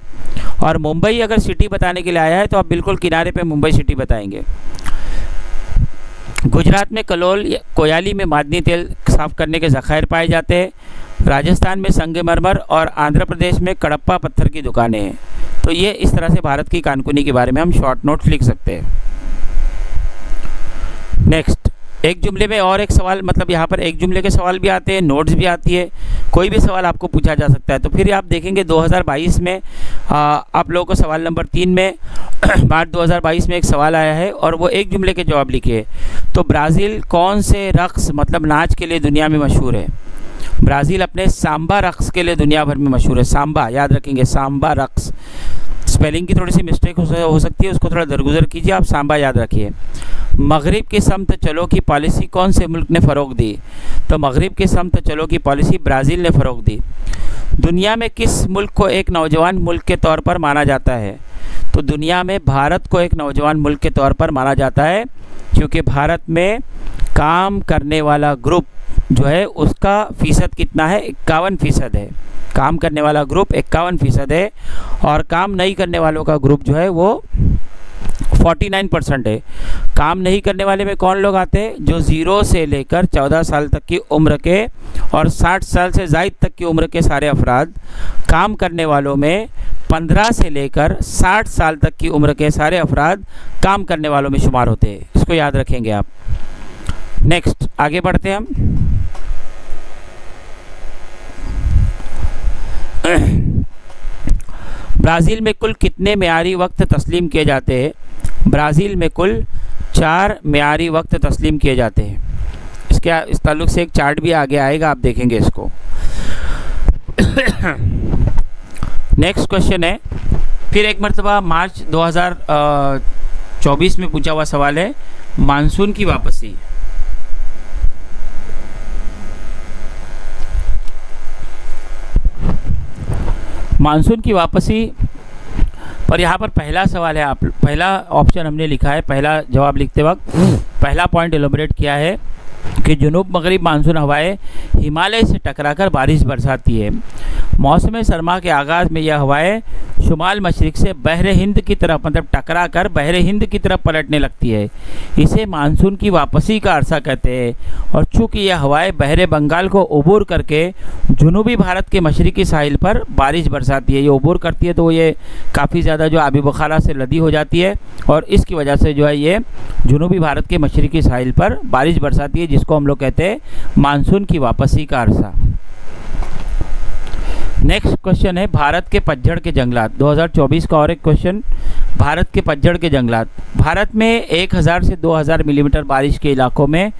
और मुंबई अगर सिटी बताने के लिए आया है तो आप बिल्कुल किनारे पे मुंबई सिटी बताएंगे। गुजरात में कलोल कोयाली में मादनी तेल साफ़ करने के ज़खायर पाए जाते हैं। राजस्थान में संगमरमर और आंध्र प्रदेश में कड़प्पा पत्थर की दुकानें हैं। तो ये इस तरह से भारत की कानकुनी के बारे में हम शॉर्ट नोट्स लिख सकते हैं। नेक्स्ट, एक जुमले में और एक सवाल, मतलब यहाँ पर एक जुमले के सवाल भी आते हैं, नोट्स भी आती है, कोई भी सवाल आपको पूछा जा सकता है। तो फिर आप देखेंगे 2022 में आप लोगों को सवाल नंबर 3 में मार्च 2022 में एक सवाल आया है और वो एक जुमले के जवाब लिखिए। तो ब्राज़ील कौन से रक़्स मतलब नाच के लिए दुनिया में मशहूर है? ब्राज़ील अपने सांबा रक़्स के लिए दुनिया भर में मशहूर है। सांबा याद रखेंगे, सांबा रक़्स। स्पेलिंग की थोड़ी सी मिस्टेक हो सकती है, उसको थोड़ा दरगुजर कीजिए, आप सांबा याद रखिए। मगरिब की समत चलो की पॉलिसी कौन से मुल्क ने फ़रोग दी? तो मगरिब की समत चलो की पॉलिसी ब्राज़ील ने फ़रोग दी। दुनिया में किस मुल्क को एक नौजवान मुल्क के तौर पर माना जाता है? तो दुनिया में भारत को एक नौजवान मुल्क के तौर पर माना जाता है, क्योंकि भारत में काम करने वाला ग्रुप जो है उसका फ़ीसद कितना है? 51% है। काम करने वाला ग्रुप 51% है और काम नहीं करने वालों का ग्रुप जो है वो 49% है। काम नहीं करने वाले में कौन लोग आते हैं? जो 0 से लेकर 14 साल तक की उम्र के और 60 साल से ज़ायद तक की उम्र के सारे अफराद। काम करने वालों में 15 से लेकर 60 साल तक की उम्र के सारे अफराद काम करने वालों में शुमार होते हैं। इसको याद रखेंगे आप। नेक्स्ट, आगे बढ़ते हैं हम। ब्राज़ील में कुल कितने मेयारी वक्त तस्लीम किए जाते हैं? ब्राज़ील में कुल 4 मेयारी वक्त तस्लीम किए जाते हैं। इस ताल्लुक से एक चार्ट भी आगे आएगा, आप देखेंगे इसको। नेक्स्ट क्वेश्चन है, फिर एक मरतबा मार्च 2024 में पूछा हुआ सवाल है, मानसून की वापसी। मानसून की वापसी और यहाँ पर पहला सवाल है, आप पहला ऑप्शन हमने लिखा है, पहला जवाब लिखते वक्त पहला पॉइंट एलोबरेट किया है कि जुनूब मगरिब मानसून हवाएं हिमालय से टकराकर बारिश बरसाती है। मौसम सरमा के आगाज़ में यह हवाएं शुमाल मशरिक से बहरे हिंद की तरफ मतलब टकरा कर बहरे हिंद की तरफ पलटने लगती है। इसे मानसून की वापसी का अरसा कहते हैं। और चूँकि यह हवाएं बहरे बंगाल को अबूर करके जुनूबी भारत के मशरक़ी साहिल पर बारिश बरसाती है। ये अबूर करती है तो ये काफ़ी ज़्यादा जो आबी बुखारा से लदी हो जाती है और इसकी वजह से जो है ये जुनूबी भारत के मशरक़ी साहिल पर बारिश बरसाती है, जिसको हम लोग कहते हैं मानसून की वापसी का अरसा। नेक्स्ट क्वेश्चन है भारत के पतझड़ के जंगलात, 2024 का और एक क्वेश्चन, भारत के पतझड़ के जंगलात। भारत में 1000 से 2000 मिलीमीटर बारिश के इलाकों में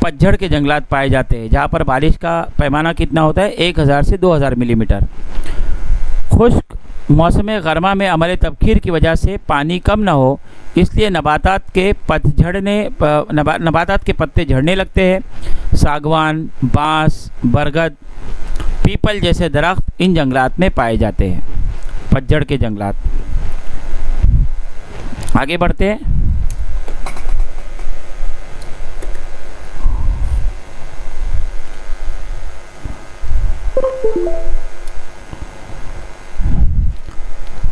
पतझड़ के जंगलात पाए जाते हैं, जहां पर बारिश का पैमाना कितना होता है 1000 से 2000 मिलीमीटर। खुश्क मौसम गर्मा में अमल तबखीर की वजह से पानी कम ना हो, इसलिए नबातात के पत्ते झड़ने लगते हैं। सागवान, बांस, बरगद, पीपल जैसे दरख्त इन जंगलात में पाए जाते हैं, पतझड़ के जंगलात। आगे बढ़ते हैं।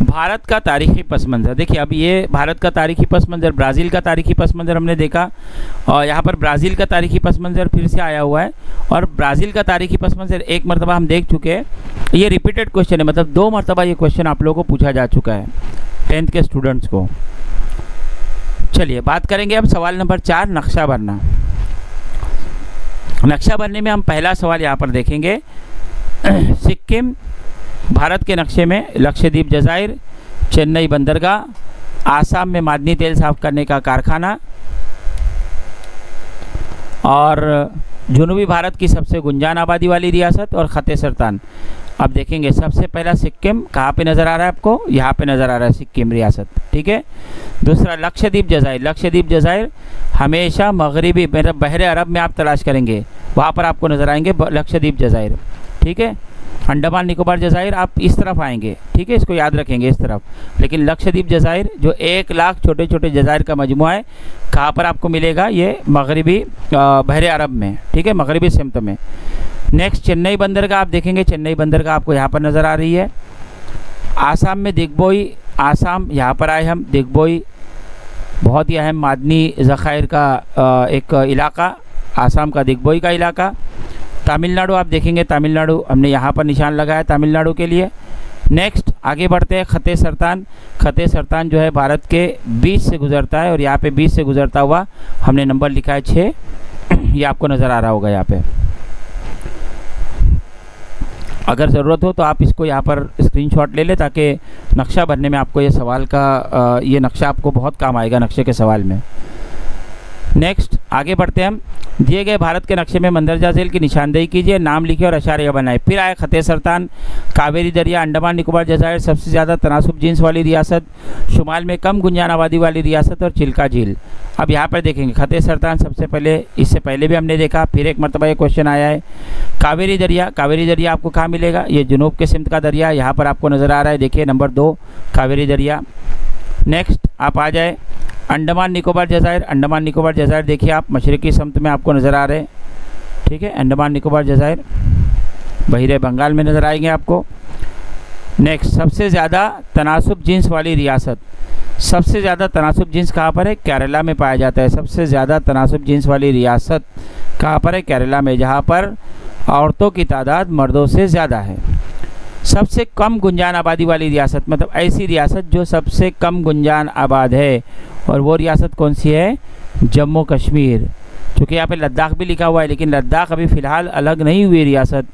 भारत का तारीखी पस मंज़र, देखिए अब ये भारत का तारीखी पस मंज़र, ब्राज़ील का तारीखी पस मंज़र हमने देखा और यहाँ पर ब्राज़ील का तारीखी पस मंज़र फिर से आया हुआ है। और ब्राज़ील का तारीखी पस मंज़र एक मरतबा हम देख चुके हैं, ये रिपीटेड क्वेश्चन है, मतलब 2 मरतबा ये क्वेश्चन आप लोगों को पूछा जा चुका है 10th के स्टूडेंट्स को। चलिए बात करेंगे अब सवाल नंबर 4, नक्शा भरना। नक्शा भरने में हम पहला सवाल यहाँ पर देखेंगे। सिक्किम भारत के नक्शे में लक्षद्वीप जज़ाइर, चेन्नई बंदरगाह, आसाम में मादनी तेल साफ करने का कारखाना और जुनूबी भारत की सबसे गुंजान आबादी वाली रियासत और ख़त सरतान। अब देखेंगे सबसे पहला सिक्किम कहाँ पे नज़र आ रहा है आपको, यहाँ पे नज़र आ रहा है सिक्किम रियासत, ठीक है। दूसरा लक्षद्वीप जज़ाइर, लक्षद्वीप जज़ाइर हमेशा मगरिबी मतलब बहरे अरब में आप तलाश करेंगे, वहाँ पर आपको नज़र आएंगे लक्षद्वीप जज़ाइर, ठीक है। अंडमान निकोबार जज़ाइर आप इस तरफ आएंगे, ठीक है, इसको याद रखेंगे इस तरफ। लेकिन लक्षद्वीप जज़ाइर जो 1 लाख छोटे छोटे जज़ाइर का मजमुआ है, कहाँ पर आपको मिलेगा, ये मगरिबी बहरे अरब में, ठीक है, मगरिबी सिमत में। नेक्स्ट चेन्नई बंदरगाह आप देखेंगे, चेन्नई बंदरगाह आपको यहाँ पर नज़र आ रही है। आसाम में दिग्बोई, आसाम यहाँ पर आए हम, दिग्बोई बहुत ही अहम मादनी ज़खायर का एक इलाका, आसाम का दिग्बोई का इलाका। तमिलनाडु आप देखेंगे, तमिलनाडु हमने यहाँ पर निशान लगाया तमिलनाडु के लिए। नेक्स्ट आगे बढ़ते हैं ख़त सरतान। ख़त सरतान जो है भारत के बीच से गुज़रता है और यहाँ पे बीच से गुज़रता हुआ हमने नंबर लिखा है 6, ये आपको नज़र आ रहा होगा यहाँ पे। अगर ज़रूरत हो तो आप इसको यहाँ पर स्क्रीनशॉट ले लें ताकि नक्शा भरने में आपको ये सवाल का ये नक्शा आपको बहुत काम आएगा नक्शे के सवाल में। नेक्स्ट आगे बढ़ते हैं हम। दिए गए भारत के नक्शे में मंदरजा झील की निशानदेही कीजिए, नाम लिखे और अशारिया बनाए। फिर आए ख़त सरतान, कावेरी दरिया, अंडमान निकोबार जज़ाइर, सबसे ज़्यादा तनासुब जींस वाली रियासत, शुमाल में कम गुंजान आबादी वाली रियासत और चिल्का झील। अब यहाँ पर देखेंगे ख़त सरतान सबसे पहले, इससे पहले भी हमने देखा, फिर एक मरतबा ये क्वेश्चन आया है। कावेरी दरिया, कावेरी दरिया आपको कहाँ मिलेगा, ये जुनूब के सिमत का दरिया यहाँ पर आपको नज़र आ रहा है, देखिए नंबर 2 कावेरी दरिया। नेक्स्ट आप आ जाए अंडमान निकोबार जज़ाइर, अंडमान निकोबार जज़ाइर देखिए आप मशरक़ी समत में आपको नज़र आ रहे हैं, ठीक है, अंडमान निकोबार जज़ाइर बहिरे बंगाल में नज़र आएंगे आपको। नेक्स्ट सबसे ज़्यादा तनासुब जींस वाली रियासत, सबसे ज़्यादा तनासुब जींस कहाँ पर है, केरला में पाया जाता है। सबसे ज़्यादा तनासुब जींस वाली रियासत कहाँ पर है, केरला में, जहाँ पर औरतों की तादाद मर्दों से ज़्यादा है। सबसे कम गुंजान आबादी वाली रियासत, मतलब ऐसी रियासत जो सबसे कम गुंजान आबाद है, और वो रियासत कौन सी है, जम्मू कश्मीर। क्योंकि यहाँ पे लद्दाख भी लिखा हुआ है, लेकिन लद्दाख अभी फ़िलहाल अलग नहीं हुई रियासत,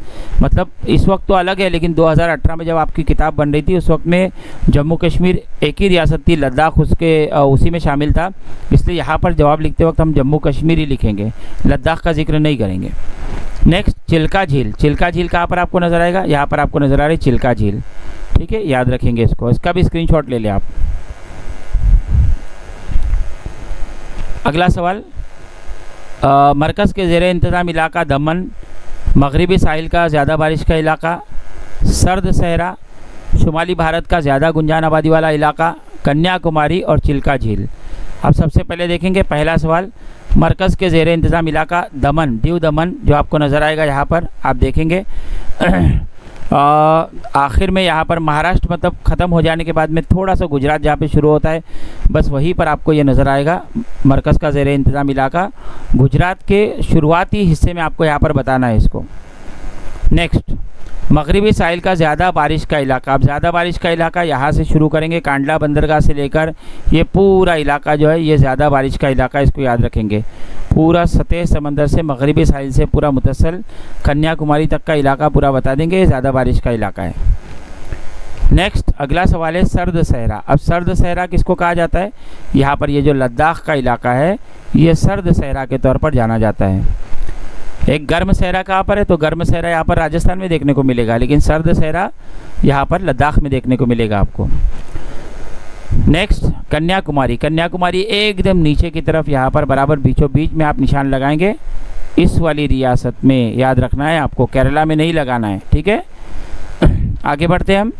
मतलब इस वक्त तो अलग है, लेकिन 2018 में जब आपकी किताब बन रही थी उस वक्त में जम्मू कश्मीर एक ही रियासत थी, लद्दाख उसी में शामिल था। इसलिए यहाँ पर जवाब लिखते वक्त हम जम्मू कश्मीर ही लिखेंगे, लद्दाख का जिक्र नहीं करेंगे। नेक्स्ट चिल्का झील, चिल्का झील कहाँ पर आपको नज़र आएगा, यहाँ पर आपको नज़र आ रही है चिल्का झील, ठीक है, याद रखेंगे इसको, इसका भी स्क्रीनशॉट ले लें आप। अगला सवाल, मरकज़ के ज़ेरे इंतज़ाम इलाका दमन, मगरिबी साहिल का ज़्यादा बारिश का इलाका, सर्द सहरा, शुमाली भारत का ज़्यादा गुंजान आबादी वाला इलाका, कन्याकुमारी और चिल्का झील। अब सबसे पहले देखेंगे पहला सवाल, मरकज़ के ज़ेर इंतज़ाम इलाका दमन, दीव दमन जो आपको नज़र आएगा यहाँ पर आप देखेंगे। आखिर में यहाँ पर महाराष्ट्र मतलब ख़त्म हो जाने के बाद में थोड़ा सा गुजरात जहाँ पे शुरू होता है, बस वहीं पर आपको ये नज़र आएगा मरकज़ का ज़ेर इंतज़ाम इलाका। गुजरात के शुरुआती हिस्से में आपको यहाँ पर बताना है इसको। नेक्स्ट, मगरिबी साहिल का ज़्यादा बारिश का इलाका। अब ज़्यादा बारिश का इलाका यहाँ से शुरू करेंगे, कांडला बंदरगाह से लेकर ये पूरा इलाका जो है ये ज़्यादा बारिश का इलाका, इसको याद रखेंगे। पूरा सतह समंदर से मगरिबी साहिल से पूरा मुतसल कन्याकुमारी तक का इलाका पूरा बता देंगे, ये ज़्यादा बारिश का इलाका है। नेक्स्ट, अगला सवाल है सर्द सहरा। अब सर्द सहरा किसको कहा जाता है? यहाँ पर ये जो लद्दाख का इलाका है ये सर्द सहरा के तौर पर जाना जाता है। एक गर्म सहरा कहाँ पर है? तो गर्म सहरा यहाँ पर राजस्थान में देखने को मिलेगा, लेकिन सर्द सहरा यहाँ पर लद्दाख में देखने को मिलेगा आपको। नेक्स्ट, कन्याकुमारी। कन्याकुमारी एकदम नीचे की तरफ यहाँ पर बराबर बीचों बीच में आप निशान लगाएंगे, इस वाली रियासत में याद रखना है आपको, केरला में नहीं लगाना है, ठीक है। आगे बढ़ते हैं हम।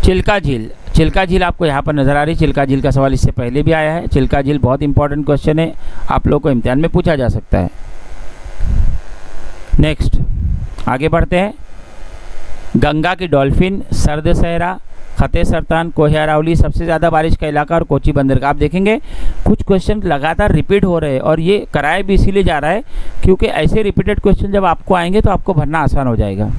चिल्का झील। चिल्का झील आपको यहाँ पर नज़र आ रही है। चिल्का झील का सवाल इससे पहले भी आया है। चिल्का झील बहुत इंपॉर्टेंट क्वेश्चन है, आप लोग को इम्तिहान में पूछा जा सकता है। नेक्स्ट, आगे बढ़ते हैं। गंगा की डॉल्फिन, सर्द सहरा, खते सरतान, कोहे अरावली, सबसे ज़्यादा बारिश का इलाका और कोची बंदरगाह। आप देखेंगे कुछ क्वेश्चन लगातार रिपीट हो रहे हैं और ये कराया भी इसीलिए जा रहा है क्योंकि ऐसे रिपीटेड क्वेश्चन जब आपको आएंगे तो आपको भरना आसान हो जाएगा।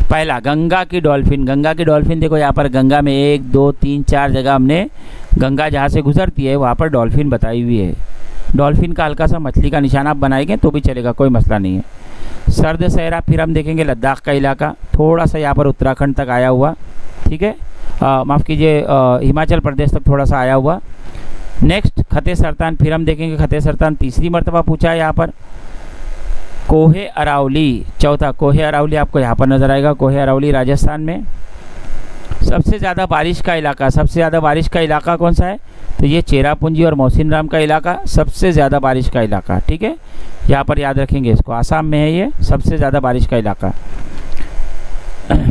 पहला, गंगा की डॉल्फिन। गंगा की डॉल्फिन देखो यहाँ पर गंगा में 1 2 3 4 जगह हमने गंगा जहाँ से गुजरती है वहाँ पर डॉल्फिन बताई हुई है। डॉल्फिन का हल्का सा मछली का निशान आप बनाएंगे तो भी चलेगा, कोई मसला नहीं है। सर्द सहरा फिर हम देखेंगे लद्दाख का इलाका, थोड़ा सा यहाँ पर उत्तराखंड तक आया हुआ, ठीक है, माफ़ कीजिए हिमाचल प्रदेश तक थोड़ा सा आया हुआ। नेक्स्ट, खते सरतान, फिर हम देखेंगे खते सरतान तीसरी मरतबा पूछा है यहाँ पर। कोहे अरावली चौथा, कोहे अरावली आपको यहाँ पर नज़र आएगा, कोहे अरावली राजस्थान में। सबसे ज़्यादा बारिश का इलाका, सबसे ज़्यादा बारिश का इलाका कौन सा है? तो ये चेरापूंजी और मौसिन राम का इलाका सबसे ज़्यादा बारिश का इलाका, ठीक है, यहाँ पर याद रखेंगे इसको। आसाम में है ये सबसे ज़्यादा बारिश का इलाका।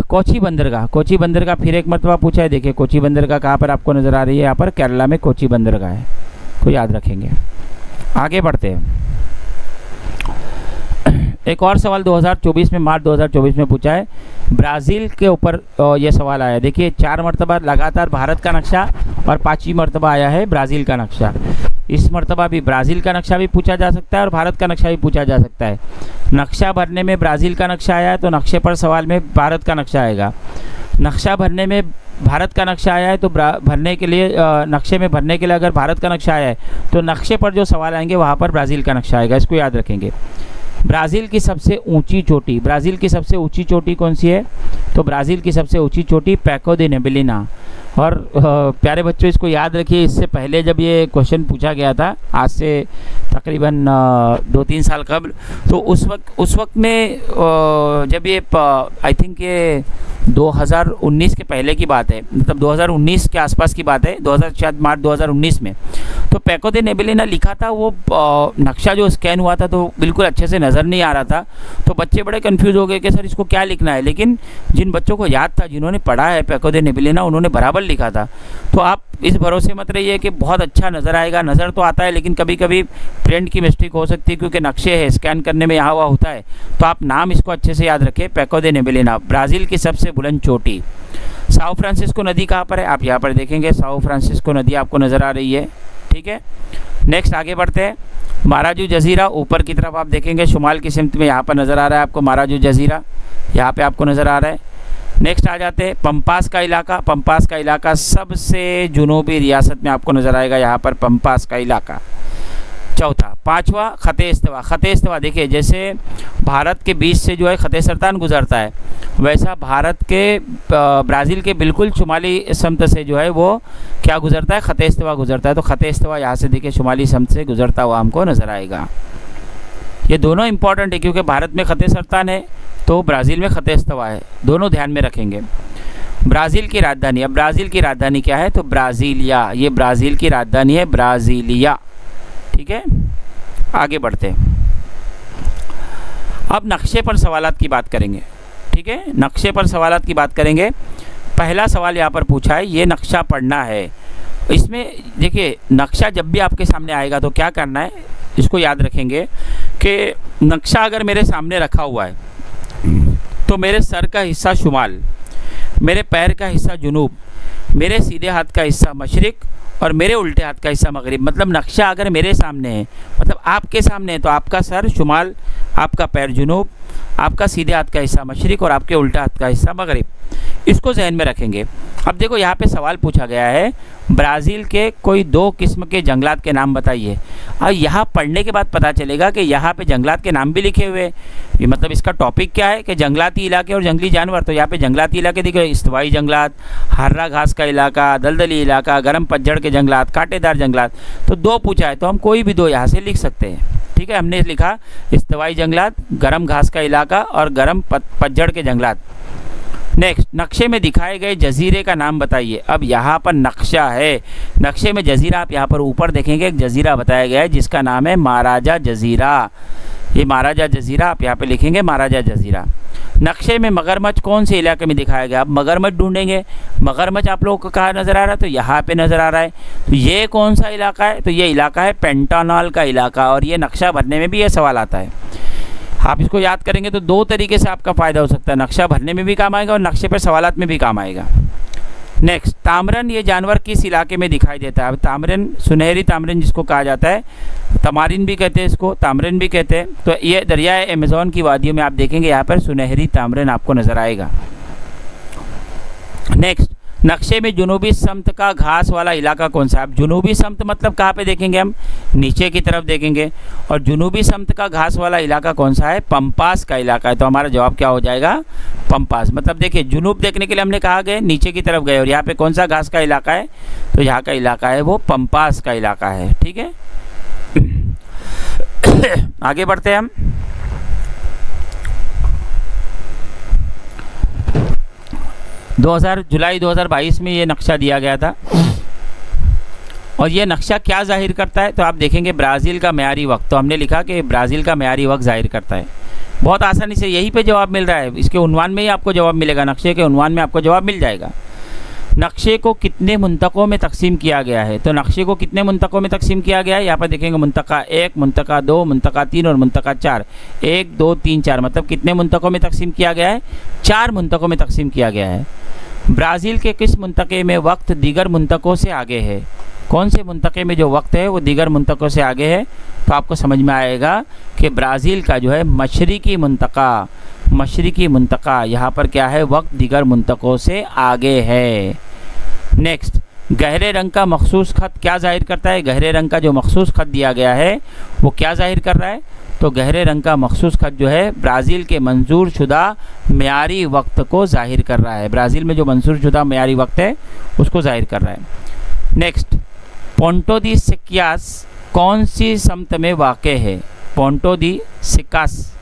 कोची बंदरगाह। कोची बंदरगाह फिर एक मरतबा पूछा है, देखिए कोची बंदरगाह कहाँ पर आपको नज़र आ रही है? यहाँ पर केरला में कोची बंदरगाह है, को याद रखेंगे। आगे बढ़ते हैं। एक और सवाल 2024 में, मार्च 2024 में पूछा है, ब्राज़ील के ऊपर ये सवाल आया। देखिए 4 मरतबा लगातार भारत का नक्शा और 5वीं मरतबा आया है ब्राज़ील का नक्शा। इस मरतबा भी ब्राज़ील का नक्शा भी पूछा जा सकता है और भारत का नक्शा भी पूछा जा सकता है। नक्शा भरने में ब्राज़ील का नक्शा आया है तो नक्शे पर सवाल में भारत का नक्शा आएगा। नक्शा भरने में भारत का नक्शा आया है तो भरने के लिए नक्शे में भरने के लिए अगर भारत का नक्शा आया है तो नक्शे पर जो सवाल आएंगे वहाँ पर ब्राज़ील का नक्शा आएगा, इसको याद रखेंगे। ब्राज़ील की सबसे ऊंची चोटी। ब्राज़ील की सबसे ऊंची चोटी कौन सी है? तो ब्राज़ील की सबसे ऊंची चोटी पैको दे नेबलिना। और प्यारे बच्चों इसको याद रखिए, इससे पहले जब ये क्वेश्चन पूछा गया था आज से तकरीबन 2-3 साल कबल, तो उस वक्त में जब ये आई थिंक ये 2019 के पहले की बात है, मतलब 2019 के आसपास की बात है, शायद मार्च 2019 में, तो पैको दे नेबलिना लिखा था। वो नक्शा जो स्कैन हुआ था तो बिल्कुल अच्छे से नज़र नहीं आ रहा था, तो बच्चे बड़े कंफ्यूज हो गए कि सर इसको क्या लिखना है। लेकिन जिन बच्चों को याद था, जिन्होंने पढ़ा है पैको दे नेबलिना, उन्होंने बराबर लिखा था। तो आप इस भरोसे मत रहिए कि बहुत अच्छा नज़र आएगा, नज़र तो आता है लेकिन कभी कभी प्रिंट की मिस्टेक हो सकती है क्योंकि नक्शे है, स्कैन करने में यहाँ हुआ होता है। तो आप नाम इसको अच्छे से याद रखें, पैको दे नेबलिना, ब्राज़ील की सबसे बुलंद चोटी। साओ फ्रांसिस्को नदी कहाँ पर है? आप यहाँ पर देखेंगे साओ फ्रांसिस्को नदी आपको नज़र आ रही है, ठीक है। नेक्स्ट आगे बढ़ते हैं। माराजू जजीरा ऊपर की तरफ आप देखेंगे शुमाल की सिमत में यहाँ पर नज़र आ रहा है आपको माराजू जजीरा, यहाँ पे आपको नज़र आ रहा है। नेक्स्ट आ जाते हैं पंपास का इलाका। पंपास का इलाका सबसे जुनूबी रियासत में आपको नज़र आएगा, यहाँ पर पंपास का इलाका। चौथा, पांचवा खते इस्तवा। खते इस्तवा देखिए जैसे भारत के बीच से जो है खते सरतान गुजरता है, वैसा भारत के ब्राज़ील के बिल्कुल शुमाली समत से जो है वो क्या गुजरता है? खते इस्तवा गुजरता है। तो खते इस्तवा यहाँ से देखिए शुमाली समत से गुजरता हुआ हमको नज़र आएगा। ये दोनों इंपॉर्टेंट है क्योंकि भारत में खते सरतान है तो ब्राज़ील में खते इस्तवा है, दोनों ध्यान में रखेंगे। ब्राज़ील की राजधानी। अब ब्राज़ील की राजधानी क्या है? तो ब्राज़ीलिया, ये ब्राज़ील की राजधानी है ब्राज़ीलिया, ठीक है। आगे बढ़ते हैं। अब नक्शे पर सवालात की बात करेंगे, ठीक है, नक्शे पर सवालात की बात करेंगे। पहला सवाल यहाँ पर पूछा है, ये नक्शा पढ़ना है। इसमें देखिए, नक्शा जब भी आपके सामने आएगा तो क्या करना है, इसको याद रखेंगे कि नक्शा अगर मेरे सामने रखा हुआ है तो मेरे सर का हिस्सा शुमाल, मेरे पैर का हिस्सा जुनूब, मेरे सीधे हाथ का हिस्सा मशरिक और मेरे उल्टे हाथ का हिस्सा मगरिब। मतलब नक्शा अगर मेरे सामने है, मतलब आपके सामने है, तो आपका सर शुमाल, आपका पैर जुनूब, आपका सीधे हाथ का हिस्सा मशरिक और आपके उल्टे हाथ का हिस्सा मगरिब। इसको जहन में रखेंगे। अब देखो यहाँ पे सवाल पूछा गया है, ब्राज़ील के कोई 2 किस्म के जंगलात के नाम बताइए। और यहाँ पढ़ने के बाद पता चलेगा कि यहाँ पे जंगलात के नाम भी लिखे हुए हैं। ये मतलब इसका टॉपिक क्या है कि जंगलाती इलाके और जंगली जानवर। तो यहाँ पे जंगलाती इलाके दिखे, इस्तवाई जंगलात, हर्रा घास का इलाका, दलदली इलाका, गर्म पतझड़ के जंगलात, कांटेदार जंगलात। तो 2 पूछा है तो हम कोई भी 2 यहाँ से लिख सकते हैं। ठीक है, हमने लिखा इस्तवाई जंगलात, गर्म घास का इलाका और गर्म पतझड़ के जंगलात। नेक्स्ट, नक्शे में दिखाए गए जजीरे का नाम बताइए। अब यहाँ पर नक्शा है, नक्शे में जजीरा, आप यहाँ पर ऊपर देखेंगे एक जजीरा बताया गया है जिसका नाम है महाराजा जजीरा। ये महाराजा जजीरा आप यहाँ पे लिखेंगे, महाराजा जजीरा। नक्शे में मगरमच्छ कौन से इलाके में दिखाया गया? आप मगरमच्छ ढूंढेंगे, मगरमच्छ आप लोगों को कहाँ नज़र आ रहा है? तो यहाँ पे नज़र आ रहा है। तो ये कौन सा इलाका है? तो ये इलाका है पेंटानॉल का इलाका। और ये नक्शा भरने में भी ये सवाल आता है। आप इसको याद करेंगे तो 2 तरीके से आपका फ़ायदा हो सकता है, नक्शा भरने में भी काम आएगा और नक्शे पर सवालात में भी काम आएगा। नेक्स्ट, तामरन ये जानवर किस इलाके में दिखाई देता है? अब तामरन, सुनहरी तामरन जिसको कहा जाता है, तमारिन भी कहते हैं इसको, तामरन भी कहते हैं। तो ये दरियाए अमेज़न की वादियों में आप देखेंगे यहाँ पर सुनहरी तामरन आपको नज़र आएगा। नेक्स्ट, नक्शे में जुनूबी समत का घास वाला इलाका कौन सा है? अब जुनूबी समत मतलब कहाँ पे देखेंगे हम? नीचे की तरफ देखेंगे। और जुनूबी समत का घास वाला इलाका कौन सा है? पंपास का इलाका है। तो हमारा जवाब क्या हो जाएगा? पंपास। मतलब देखिए, जुनूब देखने के लिए हमने कहा गए, नीचे की तरफ गए, और यहाँ पे कौन सा घास का इलाका है? तो यहाँ का इलाका है वो पंपास का इलाका है। ठीक है, आगे बढ़ते हैं हम। जुलाई 2022 में ये नक्शा दिया गया था। और ये नक्शा क्या जाहिर करता है? तो आप देखेंगे ब्राज़ील का म्यारी वक्त। तो हमने लिखा कि ब्राज़ील का म्यारी वक्त जाहिर करता है। बहुत आसानी से यहीं पे जवाब मिल रहा है, इसके उन्वान में ही आपको जवाब मिलेगा, नक्शे के उन्वान में आपको जवाब मिल जाएगा। नक्शे को कितने मुंतकों में तकसीम किया गया है? तो नक्शे को कितने मुंतकों में तकसीम किया गया है? यहाँ पर देखेंगे मुंतका 1, मुंतका 2, मुंतका 3 और मुंतका 4। 1, 2, 3, 4 मतलब कितने मुंतकों में तकसीम किया गया है? 4 मुंतकों में तकसीम किया गया है। ब्राज़ील के किस मुंतके में वक्त दीगर मुंतकों से आगे है? कौन से मुंतके में जो वक्त है वो दीगर मुंतकों से आगे है? तो आपको समझ में आएगा कि ब्राज़ील का जो है मशरिकी मुंतका यहाँ पर क्या है? वक्त दीगर मुंतकों से आगे है। नेक्स्ट, गहरे रंग का मखसूस खत क्या जाहिर करता है? गहरे रंग का जो मखसूस खत दिया गया है वो क्या जाहिर कर रहा है? तो गहरे रंग का मखसूस खत जो है ब्राज़ील के मंजूर शुदा म्यारी वक्त को जाहिर कर रहा है। ब्राज़ील में जो मंजूर शुदा म्यारी वक्त है उसको जाहिर कर रहा है। नेक्स्ट, पोंटो दी सिकास कौन सी समत में वाक़ है? पोंटो दी सिकास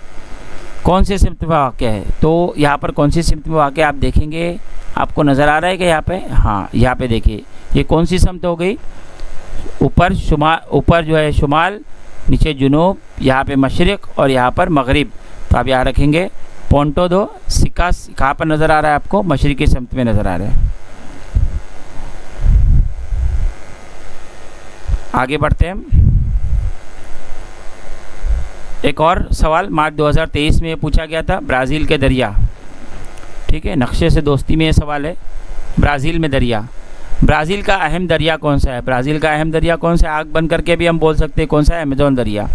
कौन से सिमत में वाक़ है? तो यहाँ पर कौन सी सिमत में वाक़ है आप देखेंगे, आपको नज़र आ रहा है कि यहाँ पे, हाँ यहाँ पे देखिए, ये कौन सी समत हो गई? ऊपर जो है शुमाल, नीचे जुनूब, यहाँ पे मशरिक और यहाँ पर मगरिब। तो आप यहाँ रखेंगे पोंटो दो सिकास। कहाँ पर नज़र आ रहा है आपको? मशरिकी समत में नज़र आ रहा है। आगे बढ़ते हैं। एक और सवाल मार्च 2023 में पूछा गया था, ब्राज़ील के दरिया। ठीक है, नक्शे से दोस्ती में ये सवाल है। ब्राज़ील में दरिया, ब्राज़ील का अहम दरिया कौन सा है? ब्राज़ील का अहम दरिया कौन सा है? आग बंद करके भी हम बोल सकते हैं कौन सा है? अमेज़न दरिया।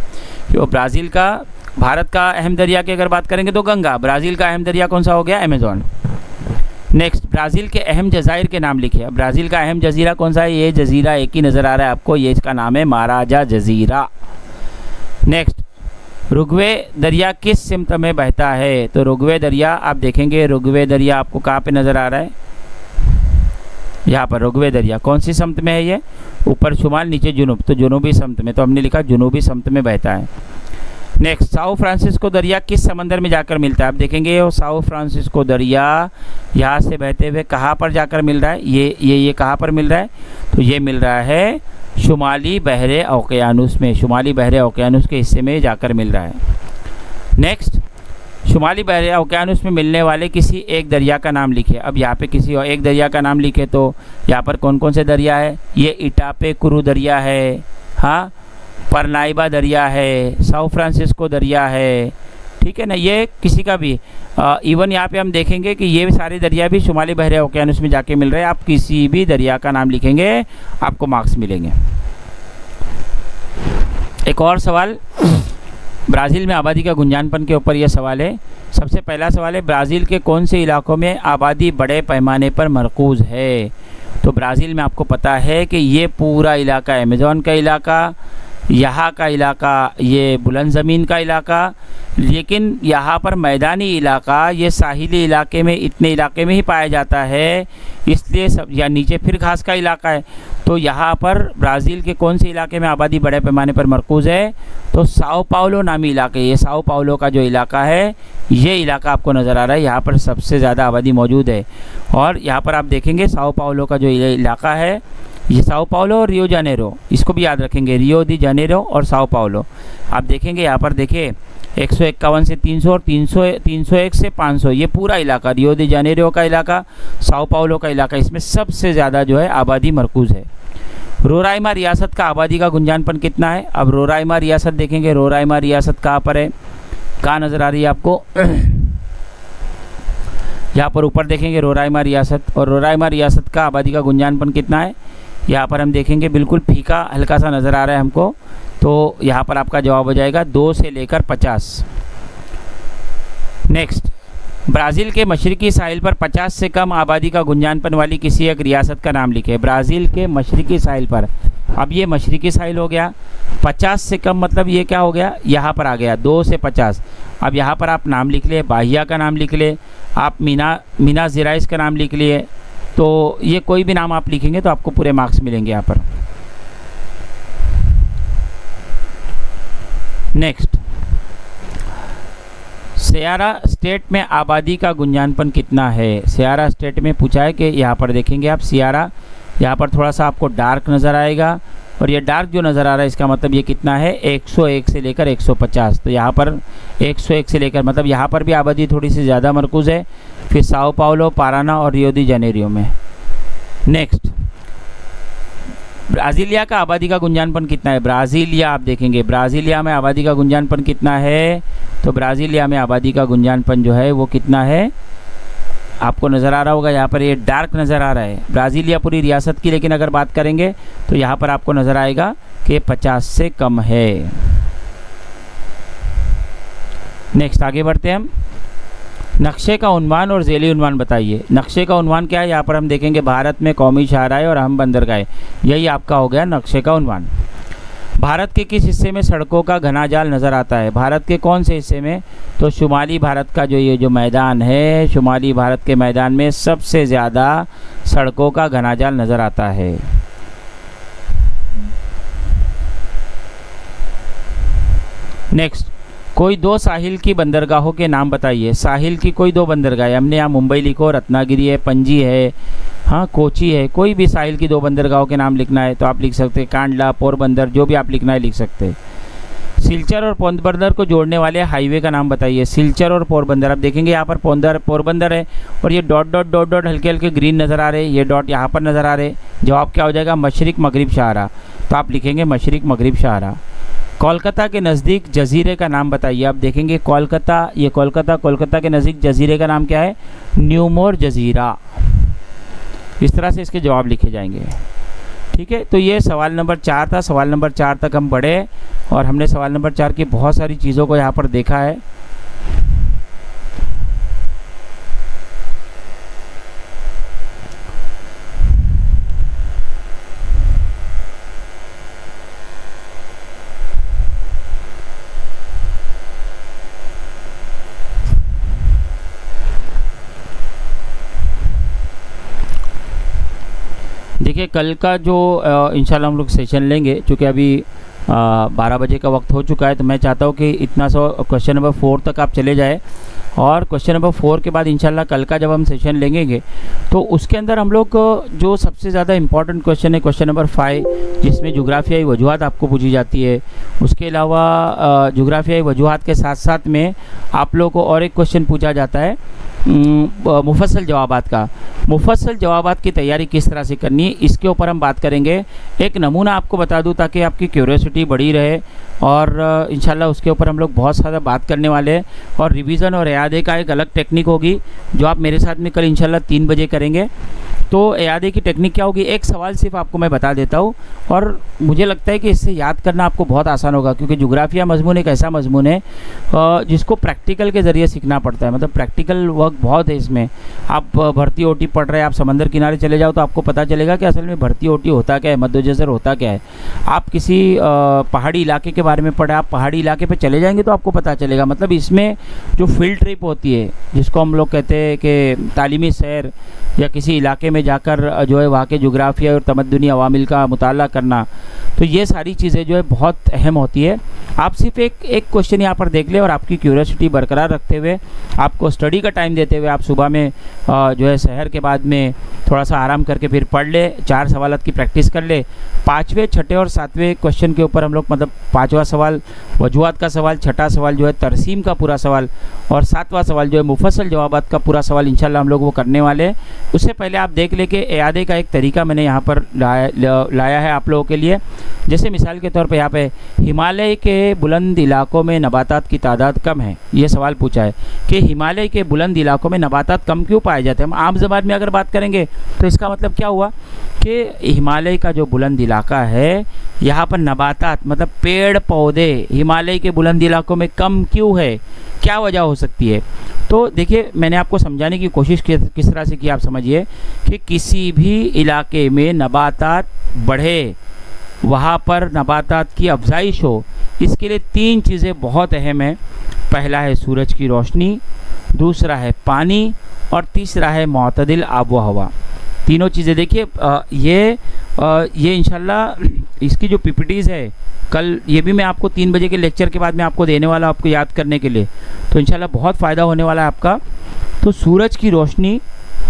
जो ब्राज़ील का, भारत का अहम दरिया की अगर बात करेंगे तो गंगा। ब्राज़ील का अहम दरिया कौन सा हो गया? अमेज़न। नेक्स्ट, ब्राज़ील के अहम जज़ाइर के नाम लिखिए। अब ब्राज़ील का अहम जज़ीरा कौन सा है? ये जज़ीरा एक ही नज़र आ रहा है आपको, ये इसका नाम है महाराजा जज़ीरा। नेक्स्ट, रुग्वे दरिया किस सिमत में बहता है? तो रुग्वे दरिया आप देखेंगे, रुग्वे दरिया आपको कहाँ पे नज़र आ रहा है? यहाँ पर रुग्वे दरिया कौन सी समत में है? ये ऊपर शुमाल, नीचे जुनूब, तो जुनूबी समत में। तो हमने लिखा जुनूबी समत में बहता है। नेक्स्ट, साओ फ्रांसिस्को दरिया किस समंदर में जाकर मिलता है? आप देखेंगे वो साओ फ्रांसिस्को दरिया यहाँ से बहते हुए कहाँ पर जाकर मिल रहा है? ये कहाँ पर मिल रहा है? तो ये मिल रहा है शुमाली बहरे ओकियानुस में, शुमाली बहरे ओकियानुस के हिस्से में जाकर मिल रहा है। नेक्स्ट, शुमाली बहरे ओकेयानुस में मिलने वाले किसी एक दरिया का नाम लिखिए। अब यहाँ पे किसी और एक दरिया का नाम लिखे तो यहाँ पर कौन कौन से दरिया है? ये इटापेकुरू दरिया है, हाँ, परनाइबा दरिया है, साओ फ्रांसिस्को दरिया है, ठीक है ना। ये किसी का भी इवन यहाँ पे हम देखेंगे कि ये सारे दरिया भी शुमाली बहरे ओकेयानुस में जाके मिल रहे हैं। आप किसी भी दरिया का नाम लिखेंगे आपको मार्क्स मिलेंगे। एक और सवाल, ब्राज़ील में आबादी का गुंजानपन के ऊपर यह सवाल है। सबसे पहला सवाल है, ब्राज़ील के कौन से इलाकों में आबादी बड़े पैमाने पर मरकूज़ है? तो ब्राज़ील में आपको पता है कि ये पूरा इलाका, अमेज़न का इलाका, यहाँ का इलाका, ये बुलंद ज़मीन का इलाका, लेकिन यहाँ पर मैदानी इलाका, ये साहिली इलाके में, इतने इलाके में ही पाया जाता है, इसलिए सब, या नीचे फिर घास का इलाका है। तो यहाँ पर ब्राज़ील के कौन से इलाके में आबादी बड़े पैमाने पर मरकूज़ है? तो साओ पाउलो नामी इलाके, ये साओ पाउलो का जो इलाका है, ये इलाका आपको नज़र आ रहा है, यहाँ पर सबसे ज़्यादा आबादी मौजूद है। और यहाँ पर आप देखेंगे साओ पाउलो का जो इलाका है, ये साओ पाउलो और रियो जानेरो, इसको भी याद रखेंगे, रियो दी जानेरो और साओ पाउलो। आप देखेंगे यहाँ पर देखिए 151 से 300 और 301 से 500, ये पूरा इलाका, रियो दी जानेरो का इलाका, साओ पाउलो का इलाका, इसमें सबसे ज़्यादा जो है आबादी मरकूज़ है। रोराइमा रियासत का आबादी का गुंजानपन कितना है? अब रोराइमा रियासत देखेंगे, रोराइमा रियासत कहाँ पर है, कहाँ नज़र आ रही है आपको? यहाँ पर ऊपर देखेंगे रोराइमा रियासत, और रोराइमा रियासत का आबादी का गुंजानपन कितना है? यहाँ पर हम देखेंगे बिल्कुल फीका हल्का सा नज़र आ रहा है हमको, तो यहाँ पर आपका जवाब हो जाएगा 2 से लेकर 50। नेक्स्ट, ब्राज़ील के मशरकी साहिल पर 50 से कम आबादी का गुंजानपन वाली किसी एक रियासत का नाम लिखे। ब्राज़ील के मशरकी साहिल पर, अब ये मशरकी साहिल हो गया, 50 से कम मतलब ये क्या हो गया, यहाँ पर आ गया 2 से 50। अब यहाँ पर आप नाम लिख लिए, बाहिया का नाम लिख ले, आप मीना ज़ेराइस का नाम लिख लिए, तो ये कोई भी नाम आप लिखेंगे तो आपको पूरे मार्क्स मिलेंगे यहाँ पर। नेक्स्ट, सेयारा स्टेट में आबादी का गुंजानपन कितना है? सेयारा स्टेट में पूछा है कि यहाँ पर देखेंगे आप सियारा, यहाँ पर थोड़ा सा आपको डार्क नज़र आएगा, और ये डार्क जो नज़र आ रहा है इसका मतलब ये कितना है, 101 से लेकर 150। तो यहाँ पर 101 से लेकर, मतलब यहाँ पर भी आबादी थोड़ी सी ज़्यादा मरकूज़ है। फिर साओ पाउलो, पाराना और रियो दी जेनेरियो में। नेक्स्ट, ब्राज़ीलिया का आबादी का गुंजानपन कितना है? ब्राज़ीलिया आप देखेंगे, ब्राज़ीलिया में आबादी का गुंजानपन कितना है? तो ब्राज़ीलिया में आबादी का गुंजानपन जो है वो कितना है, आपको नज़र आ रहा होगा, यहाँ पर ये डार्क नज़र आ रहा है ब्राज़ीलिया पूरी रियासत की, लेकिन अगर बात करेंगे तो यहाँ पर आपको नज़र आएगा कि 50 से कम है। नेक्स्ट आगे बढ़ते हैं हम। नक्शे का उन्वान और ज़ैली उन्वान बताइए। नक्शे का उन्वान क्या है? यहाँ पर हम देखेंगे भारत में कौमी शाहराहें और अहम बंदरगाहें, यही आपका हो गया नक्शे का उन्वान। भारत के किस हिस्से में सड़कों का घना जाल नज़र आता है? भारत के कौन से हिस्से में? तो शुमाली भारत का जो ये जो मैदान है, शुमाली भारत के मैदान में सबसे ज़्यादा सड़कों का घना जाल नज़र आता है। नेक्स्ट, कोई 2 साहिल की बंदरगाहों के नाम बताइए। साहिल की कोई 2 बंदरगाहें, हमने यहाँ मुंबई लिखो, रत्नागिरी है, पणजी है, हाँ कोची है, कोई भी साहिल की 2 बंदरगाहों के नाम लिखना है तो आप लिख सकते हैं, कांडला, पोरबंदर, जो भी आप लिखना है लिख सकते हैं। सिलचर और पोरबंदर को जोड़ने वाले हाईवे का नाम बताइए। सिलचर और पोरबंदर, आप देखेंगे यहाँ पर पोरबंदर है और ये डॉट डॉट डॉट डॉट हल्के हल्के ग्रीन नज़र आ रहे हैं, ये डॉट यहाँ पर नज़र आ रहे। जवाब क्या हो जाएगा? मशरिक मगरिब शाहरा, तो आप लिखेंगे मशरिक मगरिब शाहरा। कोलकाता के नज़दीक जजीरे का नाम बताइए। आप देखेंगे कोलकाता, ये कोलकाता के नज़दीक जजीरे का नाम क्या है? न्यूमोर जजीरा। इस तरह से इसके जवाब लिखे जाएंगे। ठीक है, तो ये सवाल नंबर 4 था। सवाल नंबर 4 तक हम बढ़े और हमने सवाल नंबर 4 की बहुत सारी चीज़ों को यहाँ पर देखा है। देखिए कल का जो इंशाल्लाह हम लोग सेशन लेंगे, क्योंकि अभी 12 बजे का वक्त हो चुका है, तो मैं चाहता हूँ कि इतना सा क्वेश्चन नंबर 4 तक आप चले जाए, और क्वेश्चन नंबर 4 के बाद इंशाल्लाह कल का जब हम सेशन लेंगे तो उसके अंदर हम लोग जो सबसे ज़्यादा इम्पॉर्टेंट क्वेश्चन है क्वेश्चन नंबर 5, जिसमें जुग्राफियाई वजूहात आपको पूछी जाती है। उसके अलावा जुग्राफियाई वजूहात के साथ साथ में आप लोगों को और एक क्वेश्चन पूछा जाता है मुफस्सल जवाबात का। मुफस्सल जवाबात की तैयारी किस तरह से करनी है, इसके ऊपर हम बात करेंगे। एक नमूना आपको बता दूं ताकि आपकी क्यूरियोसिटी बढ़ी रहे, और इंशाल्लाह उसके ऊपर हम लोग बहुत सारा बात करने वाले हैं। और रिवीजन और यादे का एक अलग टेक्निक होगी जो आप मेरे साथ में कल इंशाल्लाह 3 बजे करेंगे। तो यादे की टेक्निक क्या होगी, एक सवाल सिर्फ आपको मैं बता देता हूँ, और मुझे लगता है कि इससे याद करना आपको बहुत आसान होगा, क्योंकि जुग्राफिया मजमून एक ऐसा मजमून है जिसको प्रैक्टिकल के ज़रिए सीखना पड़ता है। मतलब प्रैक्टिकल वर्क बहुत है इसमें। आप भर्ती ओटी पढ़ रहे हैं, आप समंदर किनारे चले जाओ तो आपको पता चलेगा कि असल में भर्ती ओटी होता क्या है, मद्दोजज़र होता क्या है। आप किसी पहाड़ी इलाके के बारे में पढ़े, आप पहाड़ी इलाके पे चले जाएंगे तो आपको पता चलेगा। मतलब इसमें जो फील्ड ट्रिप होती है, जिसको हम लोग कहते हैं कि तालीमी सैर, या किसी इलाके में जाकर जो है वहाँ के जुग्राफिया और तमद्दुनी अवामिल का मुताला करना, तो ये सारी चीज़ें जो है बहुत अहम होती है। आप सिर्फ एक क्वेश्चन यहाँ पर देख ले, और आपकी क्यूरियोसिटी बरकरार रखते हुए, आपको स्टडी का टाइम देते हुए, आप सुबह में जो है सहर के बाद में थोड़ा सा आराम करके फिर पढ़ ले, 4 सवालात की प्रैक्टिस कर ले। 5वें, 6ठे और 7वें क्वेश्चन के ऊपर हम लोग, मतलब 5वां सवाल वजूहात का सवाल, 6ठा सवाल जो है तरसीम का पूरा सवाल, और 7वां सवाल जो है मुफस्सल जवाबात का पूरा सवाल इंशाल्लाह हम लोग वो करने वाले हैं। उससे पहले आप देख ले कि यादे का एक तरीका मैंने यहाँ पर लाया है आप लोगों के लिए। जैसे मिसाल के तौर पे यहाँ पे हिमालय के बुलंद इलाकों में नबातात की तादाद कम है, ये सवाल पूछा है कि हिमालय के बुलंद इलाकों में नबातात कम क्यों पाए जाते हैं। हम आम ज़बान में अगर बात करेंगे तो इसका मतलब क्या हुआ कि हिमालय का जो बुलंद इलाका है, यहाँ पर नबातात मतलब पेड़ पौधे हिमालय के बुलंद इलाकों में कम क्यों है, क्या वजह हो सकती है। तो देखिए, मैंने आपको समझाने की कोशिश किस तरह से की, आप समझिए कि किसी भी इलाके में नबातात बढ़े, वहाँ पर नबातात की अफजाइश हो, इसके लिए 3 चीज़ें बहुत अहम हैं। पहला है सूरज की रोशनी, दूसरा है पानी, और तीसरा है मुअतदिल आब व हवा। तीनों चीज़ें देखिए, ये इंशाल्लाह इसकी जो पीपीटीज़ है कल, ये भी मैं आपको 3 बजे के लेक्चर के बाद में आपको देने वाला, आपको याद करने के लिए, तो इंशाल्लाह बहुत फ़ायदा होने वाला है आपका। तो सूरज की रोशनी,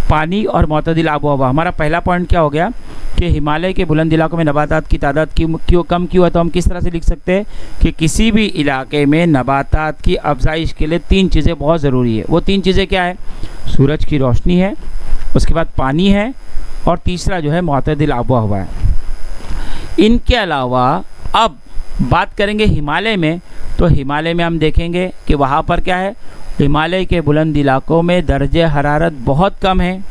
पानी और मुअतदिल आब व हवा। हमारा पहला पॉइंट क्या हो गया कि हिमालय के बुलंद इलाकों में नबातात की तादाद क्यों कम क्यों है। तो हम किस तरह से लिख सकते हैं कि किसी भी इलाके में नबातात की अफजाइश के लिए 3 चीज़ें बहुत ज़रूरी है। वो 3 चीज़ें क्या है, सूरज की रोशनी है, उसके बाद पानी है, और तीसरा जो है मुअतदिल आब व हवा है। इनके अलावा अब बात करेंगे हिमालय में, तो हिमालय में हम देखेंगे कि वहाँ पर क्या है, हिमालय के बुलंद इलाकों में दर्जे हरारत बहुत कम है।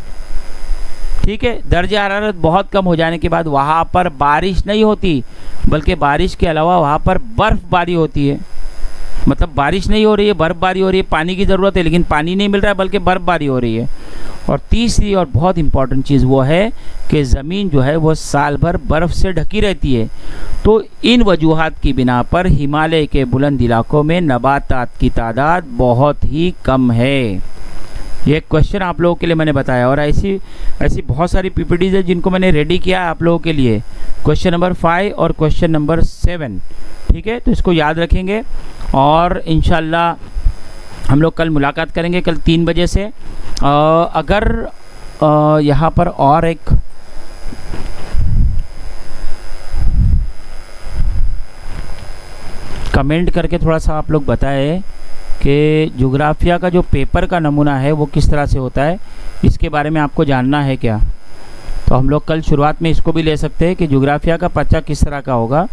ठीक है, दर्जे हरारत बहुत कम हो जाने के बाद वहाँ पर बारिश नहीं होती, बल्कि बारिश के अलावा वहाँ पर बर्फ़बारी होती है। मतलब बारिश नहीं हो रही है, बर्फ़बारी हो रही है। पानी की ज़रूरत है लेकिन पानी नहीं मिल रहा है, बल्कि बर्फ़बारी हो रही है। और तीसरी और बहुत इम्पॉर्टेंट चीज़ वो है कि ज़मीन जो है वो साल भर बर्फ़ से ढकी रहती है। तो इन वजूहात की बिना पर हिमालय के बुलंद इलाकों में नबातात की तादाद बहुत ही कम है। ये क्वेश्चन आप लोगों के लिए मैंने बताया, और ऐसी बहुत सारी पीपीटीज़ है जिनको मैंने रेडी किया है आप लोगों के लिए, क्वेश्चन नंबर 5 और क्वेश्चन नंबर 7। ठीक है, तो इसको याद रखेंगे, और इंशाल्लाह हम लोग कल मुलाकात करेंगे, कल 3 बजे से। अगर यहाँ पर और एक कमेंट करके थोड़ा सा आप लोग बताएं कि जुग्राफिया का जो पेपर का नमूना है वो किस तरह से होता है, इसके बारे में आपको जानना है क्या। तो हम लोग कल शुरुआत में इसको भी ले सकते हैं कि जुग्राफिया का पर्चा किस तरह का होगा।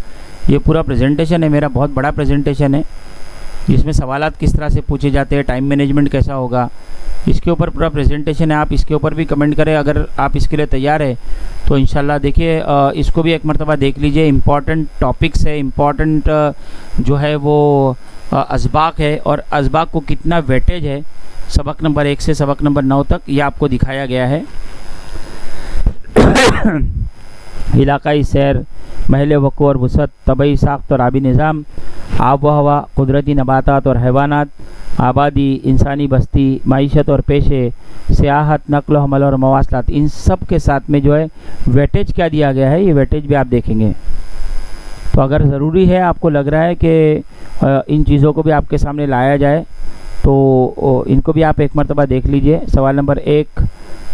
ये पूरा प्रेजेंटेशन है मेरा, बहुत बड़ा प्रेजेंटेशन है, जिसमें सवालात किस तरह से पूछे जाते हैं, टाइम मैनेजमेंट कैसा होगा, इसके ऊपर पूरा प्रेजेंटेशन है। आप इसके ऊपर भी कमेंट करें अगर आप इसके लिए तैयार है तो इंशाल्लाह देखिए इसको भी एक मरतबा देख लीजिए। इम्पॉर्टेंट टॉपिक्स है, इम्पॉर्टेंट जो है वो असबाक है, और असबाक को कितना वेटेज है सबक नंबर 1 से सबक नंबर 9 तक, ये आपको दिखाया गया है। इलाकाई सैर, महल वक़ू और वसअत, तबई साख्त और आबी निज़ाम, आब व हवा, कुदरती नबातात और हैवानात, आबादी, इंसानी बस्ती, माईशत और पेशे, सियाहत, नक़्ल हमल और मवासलात, इन सब के साथ में जो है वेटेज क्या दिया गया है, ये वेटेज भी आप देखेंगे। तो अगर ज़रूरी है, आपको लग रहा है कि इन चीज़ों को भी आपके सामने लाया जाए, तो इनको भी आप एक मरतबा देख लीजिए। सवाल नंबर 1,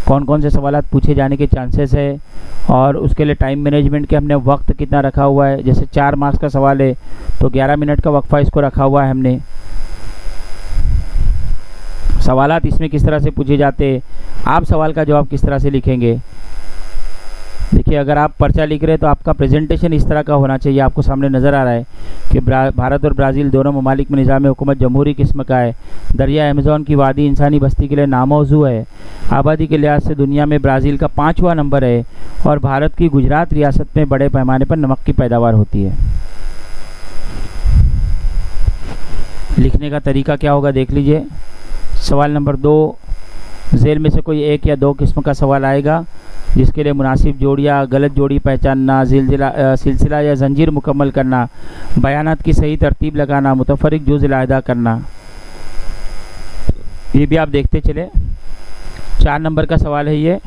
कौन कौन से सवाल पूछे जाने के चांसेस है और उसके लिए टाइम मैनेजमेंट के हमने वक्त कितना रखा हुआ है। जैसे 4 मार्क्स का सवाल है तो 11 मिनट का वक्फा इसको रखा हुआ है हमने। सवालात इसमें किस तरह से पूछे जाते हैं, आप सवाल का जवाब किस तरह से लिखेंगे। देखिए, अगर आप पर्चा लिख रहे हैं तो आपका प्रेजेंटेशन इस तरह का होना चाहिए। आपको सामने नज़र आ रहा है कि भारत और ब्राज़ील दोनों ममालिक में निज़ाम हुकूमत जमहूरी किस्म का है। दरिया अमेज़न की वादी इंसानी बस्ती के लिए नामौजू है। आबादी के लिहाज से दुनिया में ब्राज़ील का 5वां नंबर है और भारत की गुजरात रियासत में बड़े पैमाने पर नमक की पैदावार होती है। लिखने का तरीका क्या होगा देख लीजिए। सवाल नंबर 2, झेल में से कोई एक या दो किस्म का सवाल आएगा जिसके लिए मुनासिब जोड़ी या गलत जोड़ी पहचानना, सिलसिला या जंजीर मुकम्मल करना, बयानात की सही तरतीब लगाना, मुतफरिक जुज़ अलहदा करना। ये भी आप देखते चले। 4 नंबर का सवाल है ये।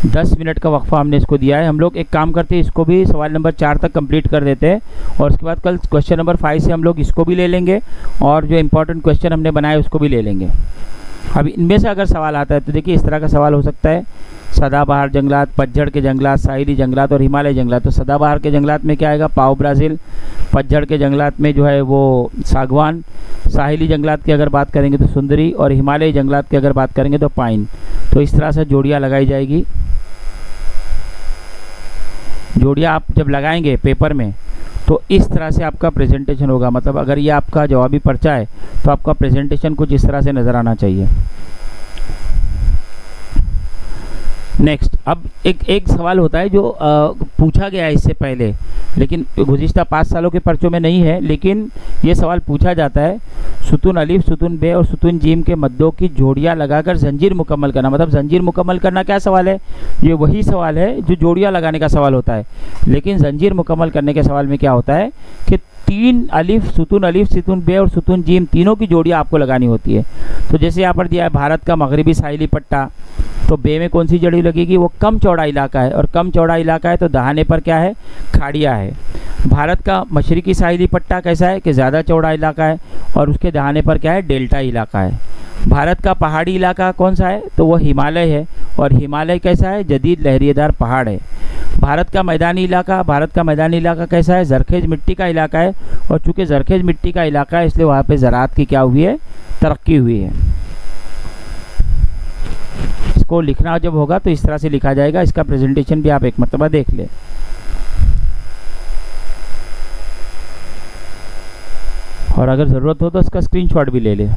10 मिनट का वक्फा हमने इसको दिया है। हम लोग एक काम करते हैं, इसको भी सवाल नंबर 4 तक कंप्लीट कर देते हैं और उसके बाद कल क्वेश्चन नंबर 5 से हम लोग इसको भी ले लेंगे और जो इम्पोर्टेंट क्वेश्चन हमने बनाए उसको भी ले लेंगे। अब इनमें से अगर सवाल आता है तो देखिए, इस तरह का सवाल हो सकता है। सदाबहार जंगलात, पतझड़ के जंगलात, साहिली जंगलात और हिमालय जंगलात। तो सदाबहार के जंगलात में क्या आएगा, पाओ ब्राज़ील। पतझड़ के जंगलात में जो है वो सागवान। साहिली जंगलात की अगर बात करेंगे तो सुंदरी और हिमालयी जंगलात की अगर बात करेंगे तो पाइन। तो इस तरह से जोड़ियाँ लगाई जाएगी। जोड़ियाँ आप जब लगाएंगे पेपर में तो इस तरह से आपका प्रेजेंटेशन होगा। मतलब अगर ये आपका जवाबी पर्चा है तो आपका प्रेजेंटेशन कुछ इस तरह से नज़र आना चाहिए। नेक्स्ट, अब एक सवाल होता है जो पूछा गया है इससे पहले, लेकिन गुज़िश्ता 5 सालों के पर्चों में नहीं है, लेकिन ये सवाल पूछा जाता है। सुतून अलिफ, सुतून बे और सुतून जीम के मद्दों की जोड़ियाँ लगाकर जंजीर मुकम्मल करना। मतलब जंजीर मुकम्मल करना क्या सवाल है, ये वही सवाल है जो जोड़ियाँ लगाने का सवाल होता है। लेकिन जंजीर मुकम्मल करने के सवाल में क्या होता है कि 3 अलिफ, सुतून बे और सुतून जीम तीनों की जोड़ियाँ आपको लगानी होती है। तो जैसे यहाँ पर दिया है भारत का मगरबी साहिली पट्टा, तो बे में कौन सी जड़ी लगेगी, वो कम चौड़ा इलाका है और कम चौड़ा इलाका है तो दहाने पर क्या है, खाड़िया है। भारत का मशरकी साहिली पट्टा कैसा है कि ज़्यादा चौड़ा इलाका है और उसके दहाने पर क्या है, डेल्टा इलाका है। भारत का पहाड़ी इलाका कौन सा है, तो वो हिमालय है और हिमालय कैसा है, जदीद लहरिएदार पहाड़ है। भारत का मैदानी इलाका कैसा है, जरखेज मिट्टी का इलाका है और चूँकि जरखेज मिट्टी का इलाका है इसलिए वहाँ पे ज़राअत की क्या हुई है, तरक्की हुई है। इसको लिखना जब होगा तो इस तरह से लिखा जाएगा। इसका प्रेजेंटेशन भी आप एक मरतबा देख लें। और अगर ज़रूरत हो तो इसका स्क्रीनशॉट भी ले लें।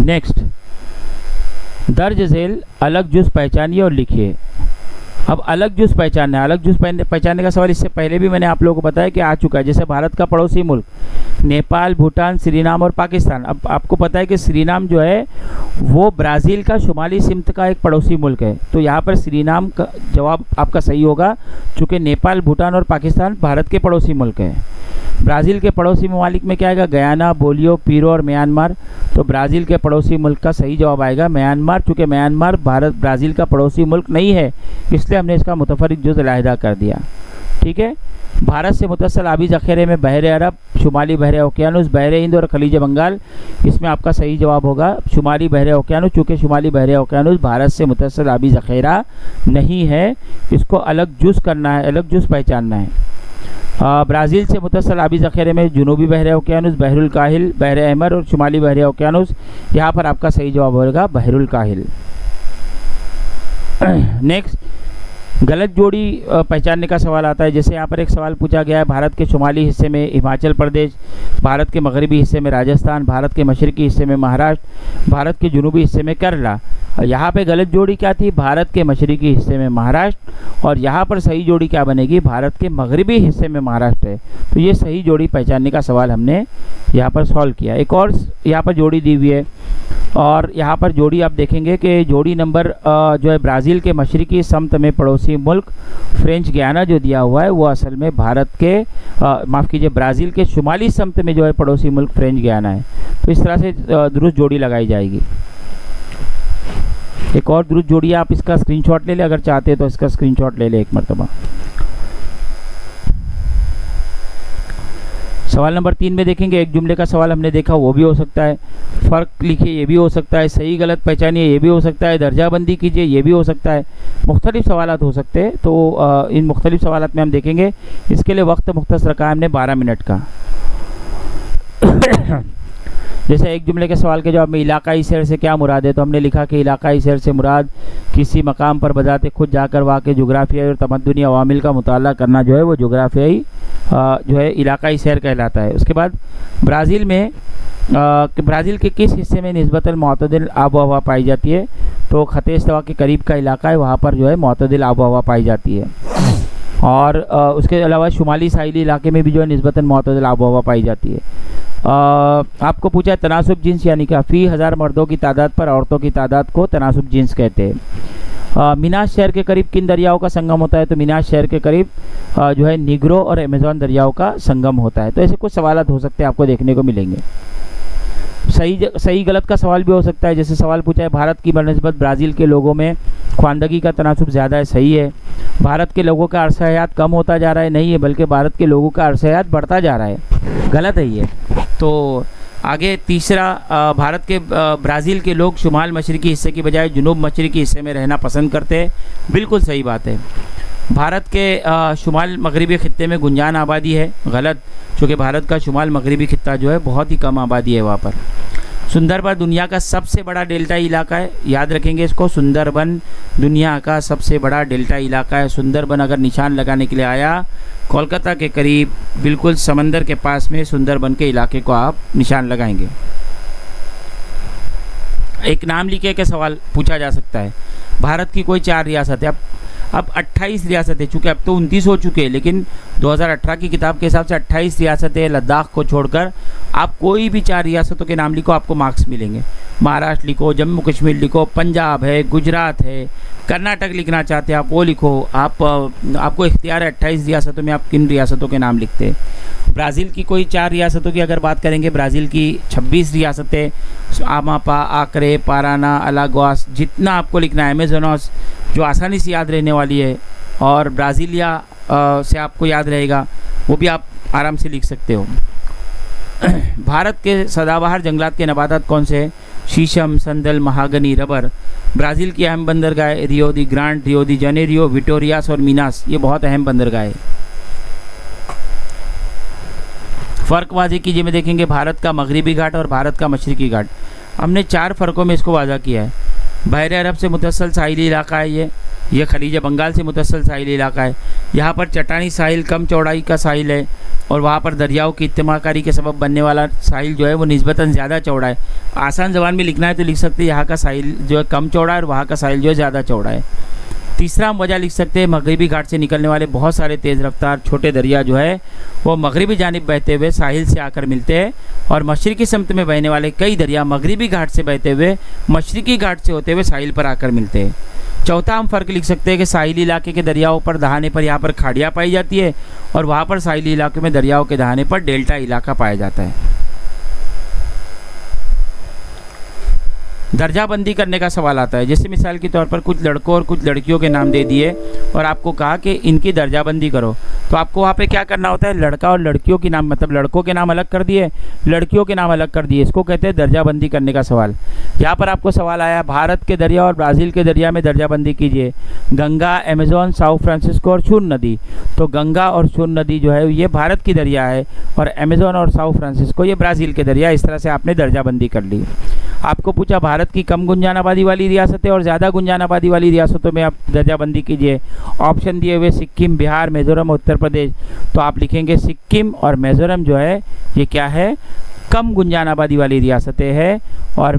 नेक्स्ट, दर्ज झेल अलग जुज़ पहचानिए और लिखिए। अब अलग जुज़ पहचानना है। अलग जुज़ पहचानने का सवाल इससे पहले भी मैंने आप लोगों को बताया कि आ चुका है। जैसे भारत का पड़ोसी मुल्क नेपाल, भूटान, सूरीनाम और पाकिस्तान। अब आपको पता है कि सूरीनाम जो है वो ब्राज़ील का शुमाली सिमत का एक पड़ोसी मुल्क है। तो यहाँ पर सूरीनाम का जवाब आपका सही होगा, चूँकि नेपाल, भूटान और पाकिस्तान भारत के पड़ोसी मुल्क हैं। ब्राज़ील के पड़ोसी ममालिक में क्या आएगा, गयाना, बोलियो, पीरो और म्यांमार। तो ब्राज़ील के पड़ोसी मुल्क का सही जवाब आएगा म्यांमार। चूँकि म्यांमार ब्राज़ील का पड़ोसी मुल्क नहीं है इसलिए हमने इसका मुतफरिक जुज़ अलहदा कर दिया। ठीक है। भारत से मुतस्सिल आबी ज़ख़ीरे में बहर अरब, शुमाली बहर ओकियानुस, बहर हिंद और खलीज बंगाल। इसमें आपका सही जवाब होगा शुमाली बहर ओकियानुस। चूँकि शुमाली बहर ओकियानुस भारत से मुतस्सिल आबी ज़ख़ीरा नहीं है, इसको अलग जुज़ करना है, अलग जुज़ पहचानना है। ब्राज़ील से मुतस्सिल आबी ज़ख़ीरे में जुनूबी बहर ओकियानुस, बहरुल काहिल, बहर अहमर और शुमाली बहर ओकियानुस। यहाँ पर आपका सही जवाब होगा बहरुल काहिल। नेक्स्ट, गलत जोड़ी पहचानने का सवाल आता है। जैसे यहाँ पर एक सवाल पूछा गया है, भारत के शुमाली हिस्से में हिमाचल प्रदेश, भारत के मगरबी हिस्से में राजस्थान, भारत के मशरकी हिस्से में महाराष्ट्र, भारत के जुनूबी हिस्से में केरला। यहाँ पे गलत जोड़ी क्या थी, भारत के मशरकी हिस्से में महाराष्ट्र। और यहाँ पर सही जोड़ी क्या बनेगी, भारत के मगरबी हिस्से में महाराष्ट्र है। तो ये सही जोड़ी पहचानने का सवाल हमने यहाँ पर सॉल्व किया। एक और यहाँ पर जोड़ी दी हुई है और यहाँ पर जोड़ी आप देखेंगे कि जोड़ी नंबर जो है ब्राज़ील के मशरकी समत में पड़ोसी मुल्क फ्रेंच गयाना जो दिया हुआ है वो असल में भारत के माफ़ कीजिए ब्राज़ील के शुमाली समत में जो है पड़ोसी मुल्क फ्रेंच गयाना है। तो इस तरह से दुरुस्त जोड़ी लगाई जाएगी। एक और दुरूद जोड़िए, आप इसका स्क्रीनशॉट ले लें, अगर चाहते हैं तो इसका स्क्रीनशॉट ले लें एक मरतबा। सवाल नंबर 3 में देखेंगे, एक जुमले का सवाल हमने देखा, वो भी हो सकता है। फ़र्क लिखिए, ये भी हो सकता है। सही गलत पहचानिए, ये भी हो सकता है। दर्जाबंदी कीजिए, ये भी हो सकता है। मुख्तलिफ सवालात हो सकते हैं। तो इन मुख्तलिफ सवालात में हम देखेंगे। इसके लिए वक्त मुख्तसर रखा है हमने 12 मिनट का। जैसे एक जुमले के सवाल के जवाब में इलाकाई सैर से क्या मुराद है, तो हमने लिखा कि इलाकाई सैर से मुराद किसी मकाम पर बजाते खुद जाकर वहाँ के जोग्राफियाई और तमद्दुनी अवामिल का मुताला करना जो है वो जोग्राफियाई जो है इलाकाई सैर कहलाता है। उसके बाद ब्राज़ील में ब्राज़ील के किस हिस्से में निस्बतन मुतदिल आब हवा पाई जाती है, तो ख़ते इस्तवा के करीब का इलाका है, वहाँ पर जो है मुतदिल आब हवा पाई जाती है। और उसके अलावा शुमाली साहिली इलाके में भी जो है निस्बतन मुतदिल आब हवा पाई जाती है। आपको पूछा है तनासुब जिन्स यानी कि फ़ी 1000 मर्दों की तादाद पर औरतों की तादाद को तनासुब जिन्स कहते हैं। मीनास शहर के करीब किन दरियाओं का संगम होता है, तो मीनास शहर के करीब जो है निग्रो और अमेज़न दरियाओं का संगम होता है। तो ऐसे कुछ सवाल हो सकते हैं, आपको देखने को मिलेंगे। सही गलत का सवाल भी हो सकता है। जैसे सवाल पूछा है भारत की बनस्बत ब्राज़ील के लोगों में ख्वानदगी का तनासुब ज़्यादा है, सही है। भारत के लोगों का अरसा हयात कम होता जा रहा है, नहीं है, बल्कि भारत के लोगों का अरसा हयात बढ़ता जा रहा है, गलत है ये। तो आगे तीसरा, भारत के ब्राज़ील के लोग शुमाल मशरकी हिस्से की बजाय जुनूब मशरकी हिस्से में रहना पसंद करते हैं, बिल्कुल सही बात है। भारत के शुमाल मगरिबी खित्ते में गुंजान आबादी है, गलत, चूँकि भारत का शुमाल मगरिबी खित्ता जो है बहुत ही कम आबादी है वहाँ पर। सुंदरबन दुनिया का सबसे बड़ा डेल्टा इलाका है, याद रखेंगे इसको, सुंदरबन दुनिया का सबसे बड़ा डेल्टा इलाका है। सुंदरबन अगर निशान लगाने के लिए आया, कोलकाता के करीब बिल्कुल समंदर के पास में सुंदरबन के इलाके को आप निशान लगाएंगे। एक नाम लिखे के सवाल पूछा जा सकता है। भारत की कोई 4 रियासत है, अब 28 रियासतें, चूँकि अब तो 29 हो चुके हैं, लेकिन 2018 की किताब के हिसाब से 28 रियासतें, लद्दाख को छोड़कर आप कोई भी 4 रियासतों के नाम लिखो, आपको मार्क्स मिलेंगे। महाराष्ट्र लिखो, जम्मू कश्मीर लिखो, पंजाब है, गुजरात है, कर्नाटक लिखना चाहते हैं आप वो लिखो। आपको इख्तियार है 28 रियासतों में आप किन रियासतों के नाम लिखते हैं। ब्राज़ील की कोई 4 रियासतों की अगर बात करेंगे, ब्राज़ील की 26 रियासतें, आमापा, आक्रे, पाराना, अलागोस, जितना आपको लिखना है, अमेज़ोनस जो आसानी से याद रहने वाली है, और ब्राज़ीलिया से आपको याद रहेगा, वो भी आप आराम से लिख सकते हो। भारत के सदाबहार जंगलात के नबातात कौन से हैं, शीशम, संदल, महागनी, रबर। ब्राज़ील की अहम बंदरगाह रियो दी ग्रांड, रियो दी जेनेरियो, विटोरियास और मीनास, ये बहुत अहम बंदरगाह है। फ़र्क वाज़े कीजिए में देखेंगे भारत का मगरिबी घाट और भारत का मशरकी घाट। हमने 4 फ़र्कों में इसको वाज़ा किया है। बहरे अरब से मुतसल साहिली इलाका है ये खलीज बंगाल से मुतसल साहिली इलाका है। यहाँ पर चट्टानी साहिल कम चौड़ाई का साहिल है, और वहाँ पर दरियाओं की इत्तेमाकारी के सबब बनने वाला साहिल जो है वो निस्बतन ज़्यादा चौड़ा है। आसान ज़बान में लिखना है तो लिख सकते हैं यहाँ का साहिल जो है कम चौड़ा है और वहाँ का साहिल जो है ज़्यादा चौड़ा है। तीसरा हम वजह लिख सकते हैं, मगरिबी घाट से निकलने वाले बहुत सारे तेज़ रफ्तार छोटे दरिया जो है वो मगरिबी जानिब बहते हुए साहिल से आकर मिलते हैं, और मशरकी समत में बहने वाले कई दरिया मगरिबी घाट से बहते हुए मशरकी घाट से होते हुए साहिल पर आकर मिलते हैं। चौथा हम फ़र्क लिख सकते हैं कि साहिली इलाके के दरियाओं पर दहाने पर यहाँ पर खाड़ियाँ पाई जाती है, और वहाँ पर साहिली इलाके में दरियाओं के दहाने पर डेल्टा इलाका पाया जाता है। दर्जाबंदी करने का सवाल आता है। जैसे मिसाल के तौर पर कुछ लड़कों और कुछ लड़कियों के नाम दे दिए और आपको कहा कि इनकी दर्जाबंदी करो, तो आपको वहाँ पे क्या करना होता है, लड़का और लड़कियों के नाम, मतलब लड़कों के नाम अलग कर दिए, लड़कियों के नाम अलग कर दिए, इसको कहते हैं दर्जाबंदी करने का सवाल। यहाँ पर आपको सवाल आया, भारत के दरिया और ब्राज़ील के दरिया में दर्जाबंदी कीजिए। गंगा, अमेज़न, साउथ फ्रांसिस्को और शून नदी। तो गंगा और शून नदी जो है ये भारत की दरिया है, और अमेज़न और साउथ फ्रांसिस्को ये ब्राज़ील के दरिया। इस तरह से आपने दर्जाबंदी कर ली। आपको पूछा भारत की कम गुंजान आबादी वाली रियासतें और ज़्यादा गुंजान आबादी वाली रियासतों में आप दर्जाबंदी कीजिए। ऑप्शन दिए हुए सिक्किम, बिहार, मिज़ोरम, उत्तर प्रदेश। तो आप लिखेंगे सिक्किम और मिज़ोरम जो है ये क्या है, कम गुंजान आबादी वाली रियासतें हैं, और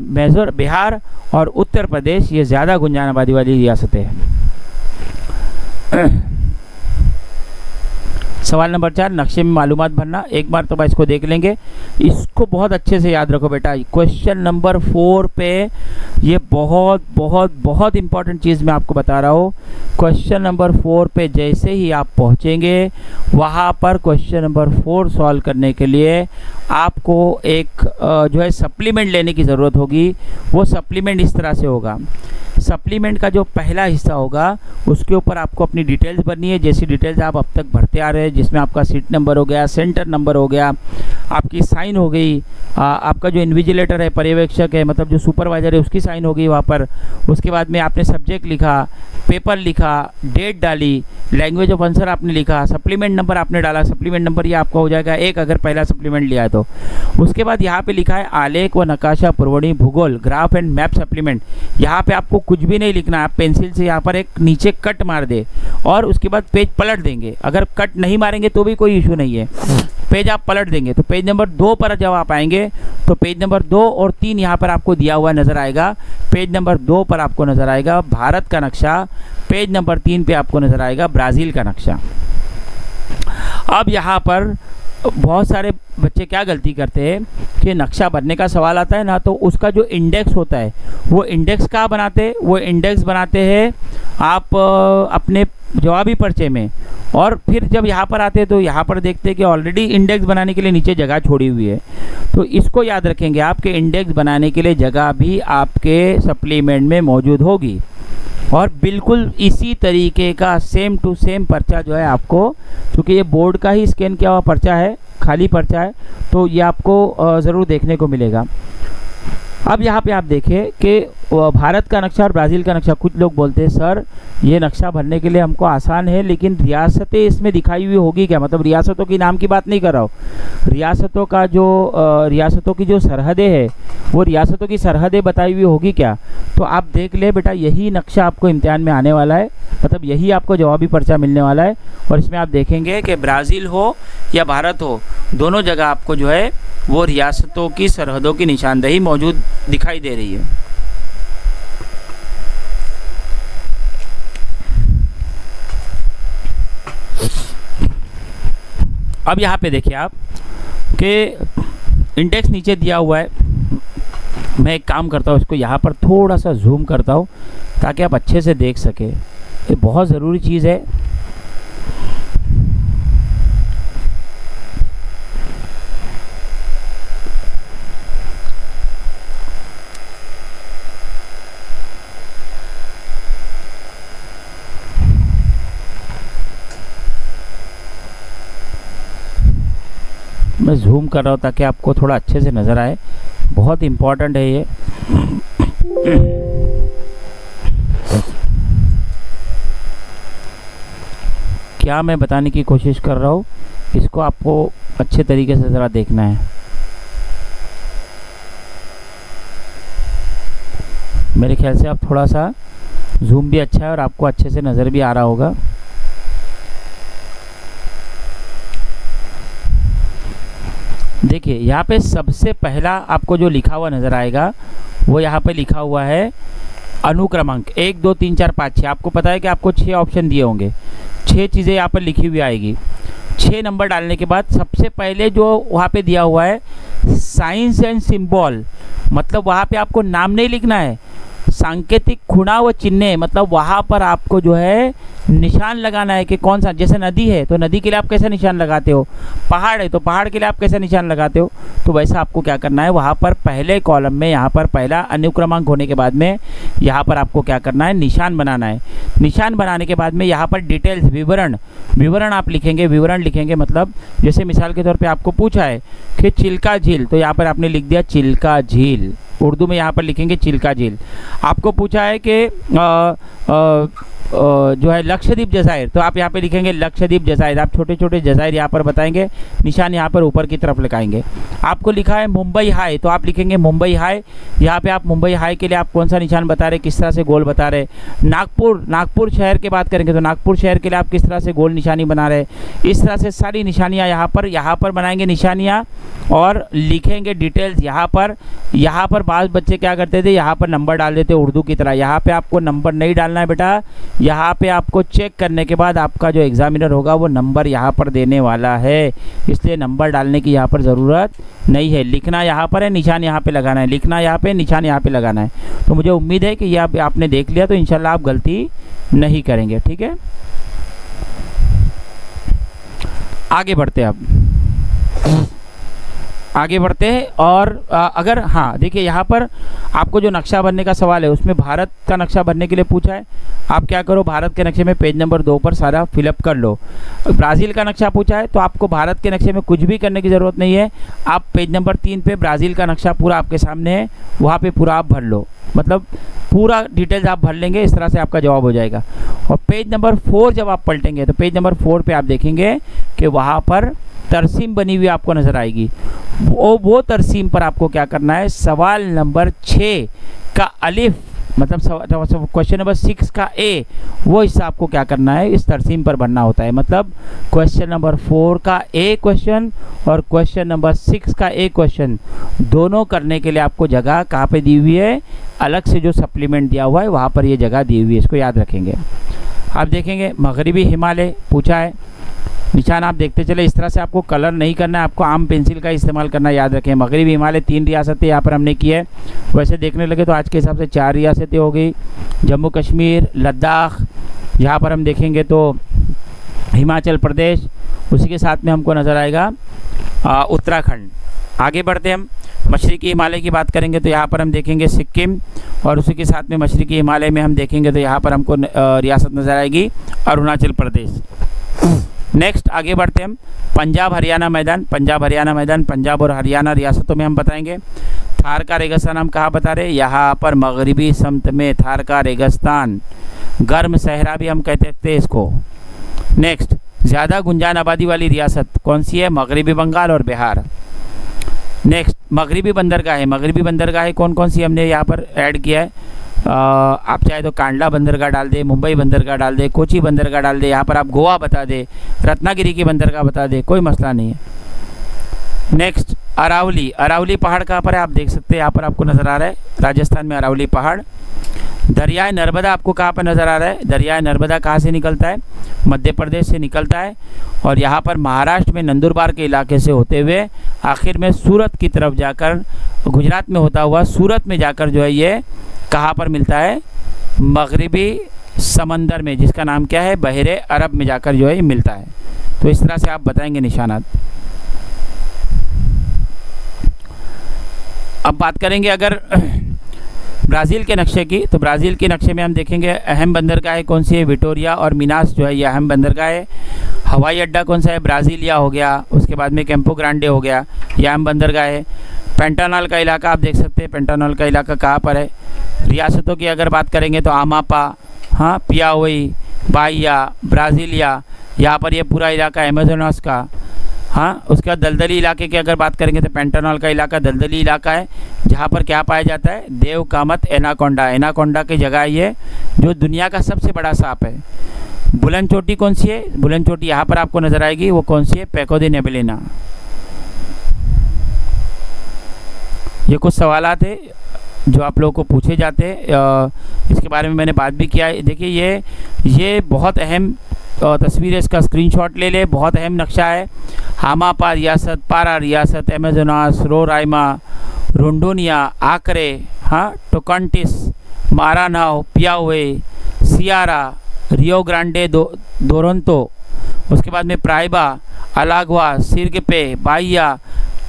बिहार और उत्तर प्रदेश ये ज़्यादा गुंजान आबादी वाली रियासतें हैं। सवाल नंबर 4, नक्शे में मालूमात भरना। एक बार तो इसको देख लेंगे, इसको बहुत अच्छे से याद रखो बेटा। क्वेश्चन नंबर 4 पे ये बहुत बहुत बहुत इंपॉर्टेंट चीज़ मैं आपको बता रहा हूँ। क्वेश्चन नंबर 4 पे जैसे ही आप पहुँचेंगे वहाँ पर क्वेश्चन नंबर 4 सॉल्व करने के लिए आपको एक जो है सप्लीमेंट लेने की ज़रूरत होगी। वो सप्लीमेंट इस तरह से होगा, सप्लीमेंट का जो पहला हिस्सा होगा उसके ऊपर आपको अपनी डिटेल्स भरनी है, जैसी डिटेल्स आप अब तक भरते आ रहे हैं, जिसमें आपका सीट नंबर हो गया, सेंटर नंबर हो गया, आपकी साइन हो गई, आपका जो इन्विजिलेटर है, पर्यवेक्षक है, मतलब जो सुपरवाइजर है, उसकी साइन हो गई वहाँ पर। उसके बाद में आपने सब्जेक्ट लिखा, पेपर लिखा, डेट डाली, लैंग्वेज ऑफ आंसर आपने लिखा, सप्लीमेंट नंबर आपने डाला, सप्लीमेंट नंबर ये आपका हो जाएगा 1 अगर पहला सप्लीमेंट लिया है तो। उसके बाद यहाँ पे लिखा है आलेख व नकाशा पुरवणी भूगोल ग्राफ एंड मैप सप्लीमेंट। यहाँ पे आपको कुछ भी नहीं लिखना, आप पेंसिल से यहाँ पर एक नीचे कट मार दे और उसके बाद पेज पलट देंगे। अगर कट नहीं मारेंगे तो भी कोई इशू नहीं है, पेज आप पलट देंगे। तो पेज नंबर 2 पर जब आप आएंगे तो पेज नंबर 2 और 3 यहाँ पर आपको दिया हुआ नज़र आएगा। पेज नंबर 2 पर आपको नज़र आएगा भारत का नक्शा, पेज नंबर 3 पे आपको नज़र आएगा ब्राज़ील का नक्शा। अब यहाँ पर बहुत सारे बच्चे क्या गलती करते हैं कि नक्शा भरने का सवाल आता है ना, तो उसका जो इंडेक्स होता है वो इंडेक्स कहाँ बनाते हैं, वो इंडेक्स बनाते हैं आप अपने जवाबी पर्चे में। और फिर जब यहाँ पर आते हैं तो यहाँ पर देखते हैं कि ऑलरेडी इंडेक्स बनाने के लिए नीचे जगह छोड़ी हुई है। तो इसको याद रखेंगे, आपके इंडेक्स बनाने के लिए जगह भी आपके सप्लीमेंट में मौजूद होगी। और बिल्कुल इसी तरीके का सेम टू सेम पर्चा जो है आपको, क्योंकि ये बोर्ड का ही स्कैन किया हुआ पर्चा है, खाली पर्चा है, तो ये आपको ज़रूर देखने को मिलेगा। अब यहाँ पे आप देखें कि भारत का नक्शा और ब्राज़ील का नक्शा, कुछ लोग बोलते हैं सर ये नक्शा भरने के लिए हमको आसान है, लेकिन रियासतें इसमें दिखाई हुई होगी क्या? मतलब रियासतों की नाम की बात नहीं कर रहा हूँ, रियासतों का जो रियासतों की जो सरहदें हैं वो रियासतों की सरहदें बताई हुई होगी क्या? तो आप देख ले बेटा, यही नक्शा आपको इम्तिहान में आने वाला है, मतलब यही आपको जवाबी पर्चा मिलने वाला है। और इसमें आप देखेंगे कि ब्राज़ील हो या भारत हो, दोनों जगह आपको जो है वो रियासतों की सरहदों की निशानदेही मौजूद दिखाई दे रही है। अब यहाँ पे देखिए आप कि इंडेक्स नीचे दिया हुआ है। मैं एक काम करता हूँ, इसको यहाँ पर थोड़ा सा जूम करता हूँ ताकि आप अच्छे से देख सके। ये बहुत ज़रूरी चीज़ है। मैं जूम कर रहा हूँ ताकि आपको थोड़ा अच्छे से नज़र आए, बहुत इम्पॉर्टेंट है ये। क्या मैं बताने की कोशिश कर रहा हूँ, इसको आपको अच्छे तरीके से ज़रा देखना है। मेरे ख्याल से आप थोड़ा सा जूम भी अच्छा है और आपको अच्छे से नज़र भी आ रहा होगा। देखिए यहाँ पे सबसे पहला आपको जो लिखा हुआ नज़र आएगा वो यहाँ पे लिखा हुआ है अनुक्रमांक 1 2 3 4 5 6। आपको पता है कि आपको 6 ऑप्शन दिए होंगे, 6 चीज़ें यहाँ पर लिखी हुई आएगी। 6 नंबर डालने के बाद सबसे पहले जो वहाँ पे दिया हुआ है साइंस एंड सिंबल, मतलब वहाँ पे आपको नाम नहीं लिखना है, सांकेतिक खुणा व चिन्ह, मतलब वहाँ पर आपको जो है निशान लगाना है कि कौन सा। जैसे नदी है तो नदी के लिए आप कैसा निशान लगाते हो, पहाड़ है तो पहाड़ के लिए आप कैसा निशान लगाते हो, तो वैसा आपको क्या करना है, वहाँ पर पहले कॉलम में यहाँ पर पहला अनुक्रमांक होने के बाद में यहाँ पर आपको क्या करना है, निशान बनाना है। निशान बनाने के बाद में यहाँ पर डिटेल्स विवरण आप लिखेंगे। विवरण लिखेंगे मतलब जैसे मिसाल के तौर पर आपको पूछा है कि चिल्का झील, तो यहाँ पर आपने लिख दिया चिल्का झील, उर्दू में यहाँ पर लिखेंगे चिल्का झील। आपको पूछा है कि जो है लक्षद्वीप जजायर, तो आप यहाँ पे लिखेंगे लक्षद्वीप जजायर। आप छोटे छोटे जजायर यहाँ पर बताएंगे, निशान यहाँ पर ऊपर की तरफ लगाएंगे। आपको लिखा है मुंबई हाई, तो आप लिखेंगे मुंबई हाई। यहाँ पे आप मुंबई हाई के लिए आप कौन सा निशान बता रहे, किस तरह से गोल बता रहे। नागपुर शहर की बात करेंगे तो नागपुर शहर के लिए आप किस तरह से गोल निशानी बना रहे। इस तरह से सारी निशानियाँ यहाँ पर बनाएंगे निशानियाँ और लिखेंगे डिटेल्स यहाँ पर बाज़ बच्चे क्या करते थे, यहाँ पर नंबर डाल देते उर्दू की तरह। यहाँ पे आपको नंबर नहीं डालना है बेटा, यहाँ पे आपको चेक करने के बाद आपका जो एग्जामिनर होगा वो नंबर यहाँ पर देने वाला है, इसलिए नंबर डालने की यहाँ पर ज़रूरत नहीं है। लिखना यहाँ पर है, निशान यहाँ पे लगाना है, लिखना यहाँ पे, निशान यहाँ पे लगाना है। तो मुझे उम्मीद है कि ये आपने देख लिया, तो इंशाल्लाह आप गलती नहीं करेंगे। ठीक है, आगे बढ़ते हैं। आगे बढ़ते हैं। और अगर हाँ देखिए यहाँ पर आपको जो नक्शा भरने का सवाल है उसमें भारत का नक्शा भरने के लिए पूछा है। आप क्या करो, भारत के नक्शे में पेज नंबर 2 पर सारा फिलअप कर लो। ब्राज़ील का नक्शा पूछा है तो आपको भारत के नक्शे में कुछ भी करने की ज़रूरत नहीं है। आप पेज नंबर 3 पे ब्राज़ील का नक्शा पूरा आपके सामने है, वहाँ पे पूरा आप भर लो, मतलब पूरा डिटेल्स आप भर लेंगे, इस तरह से आपका जवाब हो जाएगा। और पेज नंबर 4 जब आप पलटेंगे तो पेज नंबर 4 पे आप देखेंगे कि वहाँ पर तरसीम बनी हुई आपको नज़र आएगी। वो तरसीम पर आपको क्या करना है, सवाल नंबर 6 का अलिफ मतलब क्वेश्चन नंबर 6 का ए, वो हिस्सा आपको क्या करना है, इस तरसीम पर भरना होता है। मतलब क्वेश्चन नंबर 4 का ए क्वेश्चन और क्वेश्चन नंबर 6 का ए क्वेश्चन दोनों करने के लिए आपको जगह कहाँ पे दी हुई है, अलग से जो सप्लीमेंट दिया हुआ है वहाँ पर ये जगह दी हुई है, इसको याद रखेंगे। आप देखेंगे मगरिबी हिमालय पूछा है, निशान आप देखते चले। इस तरह से आपको कलर नहीं करना है, आपको आम पेंसिल का इस्तेमाल करना, याद रखें। मगरिबी हिमालय 3 रियासतें यहाँ पर हमने की है, वैसे देखने लगे तो आज के हिसाब से 4 रियासतें हो गई। जम्मू कश्मीर, लद्दाख, यहाँ पर हम देखेंगे तो हिमाचल प्रदेश, उसी के साथ में हमको नज़र आएगा उत्तराखंड। आगे बढ़ते हम मशरक़ी हिमालय की बात करेंगे तो यहाँ पर हम देखेंगे सिक्किम, और उसी के साथ में मशरक़ी हिमालय में हम देखेंगे तो यहाँ पर हमको रियासत नज़र आएगी अरुणाचल प्रदेश। नेक्स्ट आगे बढ़ते हम पंजाब हरियाणा मैदान, पंजाब और हरियाणा रियासतों में हम बताएंगे। थार का रेगिस्तान हम कहाँ बता रहे हैं, यहाँ पर मगरिबी समत में थार का रेगिस्तान, गर्म सहरा भी हम कहते हैं इसको। नेक्स्ट ज़्यादा गुंजान आबादी वाली रियासत कौन सी है, मगरिबी बंगाल और बिहार। नेक्स्ट मगरिबी बंदरगाहें कौन कौन सी हमने यहाँ पर ऐड किया है, आप चाहे तो कांडला बंदरगाह डाल दे, मुंबई बंदरगाह डाल दे, कोची बंदरगाह डाल दे, यहाँ पर आप गोवा बता दे, रत्नागिरी की बंदरगाह बता दे, कोई मसला नहीं है। नेक्स्ट अरावली पहाड़ कहाँ पर है, आप देख सकते हैं यहाँ पर आपको नज़र आ रहा है, राजस्थान में अरावली पहाड़। दरियाए नर्मदा आपको कहाँ पर नज़र आ रहा है, दरियाए नर्मदा कहाँ से निकलता है, मध्य प्रदेश से निकलता है, और यहाँ पर महाराष्ट्र में नंदुरबार के इलाके से होते हुए आखिर में सूरत की तरफ जाकर, गुजरात में होता हुआ सूरत में जाकर जो है ये कहाँ पर मिलता है, मगरिबी समंदर में, जिसका नाम क्या है, बहरे अरब में जाकर जो है ये मिलता है। तो इस तरह से आप बताएंगे निशानात। अब बात करेंगे अगर ब्राज़ील के नक्शे की, तो ब्राज़ील के नक्शे में हम देखेंगे अहम बंदरगाह कौन सी है, विटोरिया और मिनास जो है ये अहम बंदरगाह है। हवाई अड्डा कौन सा है, ब्राज़ीलिया हो गया, उसके बाद में कैंपो ग्रांडे हो गया, यह अहम बंदरगाह है। पेंटानॉल का इलाका आप देख सकते हैं, पेंटानॉल का इलाका कहाँ पर है। रियासतों की अगर बात करेंगे तो आमापा, हाँ, पियाओई, बाहिया, ब्राज़ीलिया, यहाँ पर ये पूरा इलाका अमेज़ोनस का। हाँ, उसके बाद दलदली इलाके की अगर बात करेंगे तो पेंटानॉल का इलाका दलदली इलाका है, जहाँ पर क्या पाया जाता है, देव कामत एनाकोंडा की जगह ये, जो दुनिया का सबसे बड़ा सांप है। बुलंद चोटी कौन सी है, बुलंद चोटी यहाँ पर आपको नज़र आएगी, वो कौन सी है, पेको दी नेबलिना। ये कुछ सवालात है जो आप लोगों को पूछे जाते हैं, इसके बारे में मैंने बात भी किया है। देखिए ये बहुत अहम तस्वीर है, इसका स्क्रीनशॉट ले ले, बहुत अहम नक्शा है। हामापा रियासत, पारा रियासत, अमेज़ोनास, रोराइमा, रोंडोनिया, आकरे, हाँ, टोकांटिस, मारानाओ, पियाओए, सियारा, रियो ग्रांडे दोरंतो, उसके बाद में प्राइबा, अलागवा, सिरगपे, बाहिया,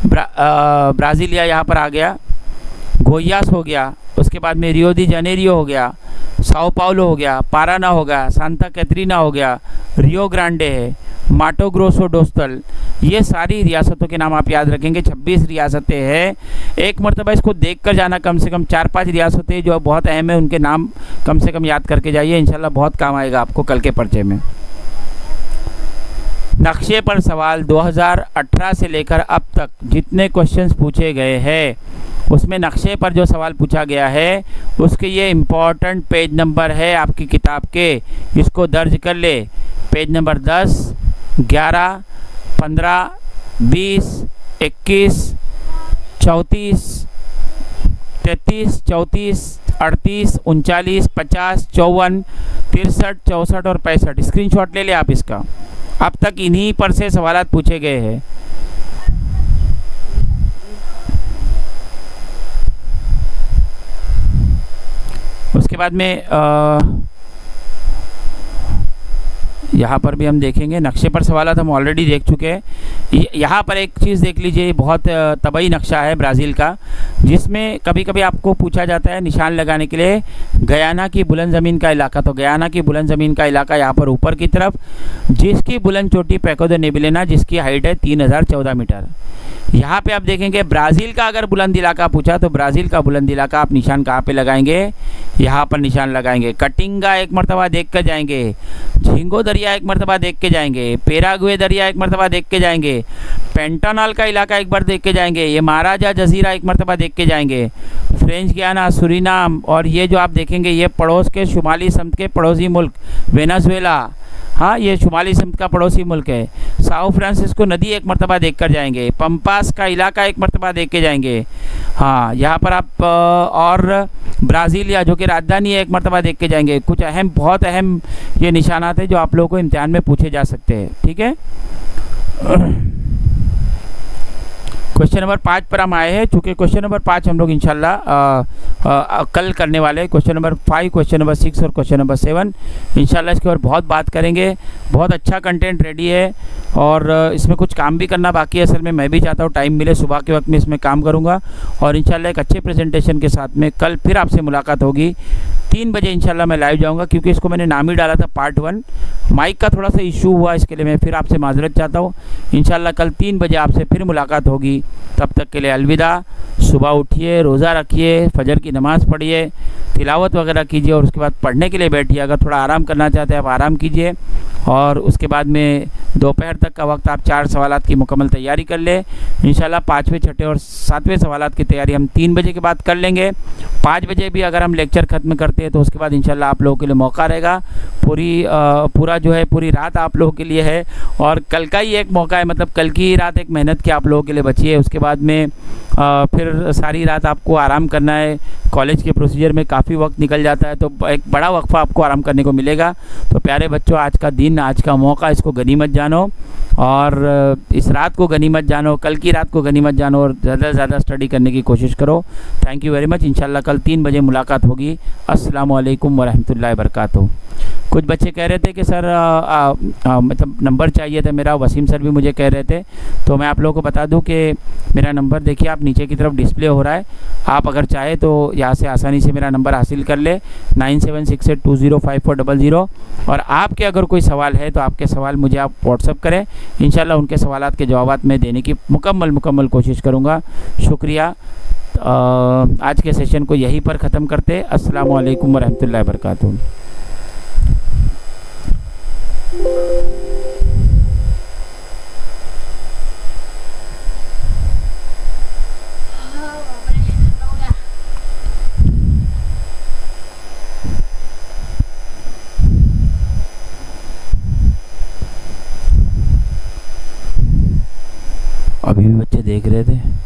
ब्राज़ीलिया यहाँ पर आ गया, गोयास हो गया, उसके बाद में रियो दी जनेरियो हो गया, साओ पाउलो हो गया, पाराना हो गया, सांता कैथरीना हो गया, रियो ग्रांडे है, माटो ग्रोसो डोस्टल, ये सारी रियासतों के नाम आप याद रखेंगे। 26 रियासतें हैं, एक मरतबा इसको देख कर जाना, कम से कम 4-5 रियासतें जो बहुत अहम है उनके नाम कम से कम याद करके जाइए, इंशाल्लाह बहुत काम आएगा आपको कल के पर्चे में। नक्शे पर सवाल 2018 से लेकर अब तक जितने क्वेश्चंस पूछे गए हैं उसमें नक्शे पर जो सवाल पूछा गया है उसके ये इम्पोर्टेंट पेज नंबर है आपकी किताब के, इसको दर्ज कर ले। पेज नंबर 10, 11, 15, 20, 21, 34, 33, 34, 38, 39, 50, 54, 63, 64 और 65। स्क्रीनशॉट ले ले आप इसका, अब तक इन्हीं पर से सवालात पूछे गए हैं। उसके बाद में यहाँ पर भी हम देखेंगे, नक्शे पर सवालात हम ऑलरेडी देख चुके हैं। यहाँ पर एक चीज़ देख लीजिए, बहुत तबाही नक्शा है ब्राज़ील का, जिसमें कभी कभी आपको पूछा जाता है निशान लगाने के लिए गयाना की बुलंद ज़मीन का इलाका। तो गयाना की बुलंद ज़मीन का इलाका यहाँ पर ऊपर की तरफ, जिसकी बुलंद चोटी पैको दे नेबिलेना, जिसकी हाइट है 3014 मीटर। यहाँ पे आप देखेंगे ब्राज़ील का अगर बुलंद इलाका पूछा तो ब्राज़ील का बुलंद इलाका आप निशान कहाँ पे लगाएंगे, यहाँ पर निशान लगाएंगे। कटिंगा एक मरतबा देख कर जाएंगे, झिंगो दरिया एक मरतबा देख के जाएंगे, पेराग्वे दरिया एक मरतबा देख के जाएंगे, पेंटानॉल का इलाका एक बार देख के जाएंगे, ये महाराजा जजीरा एक मरतबा देख के जाएंगे, फ्रेंच गियाना, सूरीनाम, और ये जो आप देखेंगे ये पड़ोस के शुमाली समुद्र के पड़ोसी मुल्क वेनेजुएला, हाँ ये शुमाली समुद्र का पड़ोसी मुल्क है। साओ फ्रांसिस्को नदी एक मरतबा देख कर जाएंगे, पंपास का इलाका एक मरतबा देख के जाएंगे। हाँ यहाँ पर आप और ब्राज़ीलिया जो कि राजधानी है एक मरतबा देख के जाएंगे। कुछ अहम, बहुत अहम ये निशानात हैं जो आप लोगों को इम्तिहान में पूछे जा सकते हैं, ठीक है। क्वेश्चन नंबर 5 पर हम आए हैं, चूँकि क्वेश्चन नंबर 5 हम लोग इंशाल्लाह कल करने वाले हैं। क्वेश्चन नंबर 5, क्वेश्चन नंबर 6 और क्वेश्चन नंबर 7 इंशाल्लाह इसके ऊपर बहुत बात करेंगे। बहुत अच्छा कंटेंट रेडी है और इसमें कुछ काम भी करना बाकी है। असल में मैं भी चाहता हूँ टाइम मिले, सुबह के वक्त में इसमें काम करूँगा और इंशाल्लाह एक अच्छे प्रेजेंटेशन के साथ में कल फिर आपसे मुलाकात होगी। 3 बजे इंशाल्लाह मैं लाइव जाऊंगा, क्योंकि इसको मैंने नाम ही डाला था पार्ट 1। माइक का थोड़ा सा इशू हुआ, इसके लिए मैं फिर आपसे माजरत चाहता हूँ। इंशाल्लाह कल 3 बजे आपसे फिर मुलाकात होगी। तब तक के लिए अलविदा। सुबह उठिए, रोज़ा रखिए, फजर की नमाज़ पढ़िए, तिलावत वगैरह कीजिए और उसके बाद पढ़ने के लिए बैठिए। अगर थोड़ा आराम करना चाहते हैं आप आराम कीजिए और उसके बाद में दोपहर तक का वक्त आप 4 सवालात की मुकम्मल तैयारी कर लें। इंशाल्लाह 5वें, 6ठे और 7वें सवालात की तैयारी हम 3 बजे के बाद कर लेंगे। 5 बजे भी अगर हम लेक्चर ख़त्म करते हैं तो उसके बाद इंशाल्लाह आप लोगों के लिए मौका रहेगा। पूरा जो है पूरी रात आप लोगों के लिए है और कल का ही एक मौका है, मतलब कल की रात एक मेहनत की आप लोगों के लिए बची है। उसके बाद में फिर सारी रात आपको आराम करना है। कॉलेज के प्रोसीजर में काफ़ी वक्त निकल जाता है, तो एक बड़ा वक्फा आपको आराम करने को मिलेगा। तो प्यारे बच्चों, आज का दिन, आज का मौका, इसको गनीमत जानो और इस रात को गनीमत जानो, कल की रात को गनीमत जानो और ज़्यादा से ज़्यादा स्टडी करने की कोशिश करो। Thank you very much. इंशाल्लाह कल 3 बजे मुलाकात होगी। अस्सलामु अलैकुम वरहमतुल्लाहि वबरकातुहू। कुछ बच्चे कह रहे थे कि सर मतलब नंबर चाहिए था मेरा, वसीम सर भी मुझे कह रहे थे, तो मैं आप लोगों को बता दूं कि मेरा नंबर देखिए आप नीचे की तरफ डिस्प्ले हो रहा है। आप अगर चाहे तो यहाँ से आसानी से मेरा नंबर हासिल कर ले 9768205400। और आपके अगर कोई सवाल है तो आपके सवाल मुझे आप व्हाट्सअप करें, इंशाल्लाह उनके सवालात के जवाबात मैं देने की मुकम्मल कोशिश करूँगा। शुक्रिया। आज के सेशन को यहीं पर ख़त्म करते। अस्सलामु अलैकुम वरहमतुल्लाहि वबरकातुहू। अभी भी बच्चे देख रहे थे।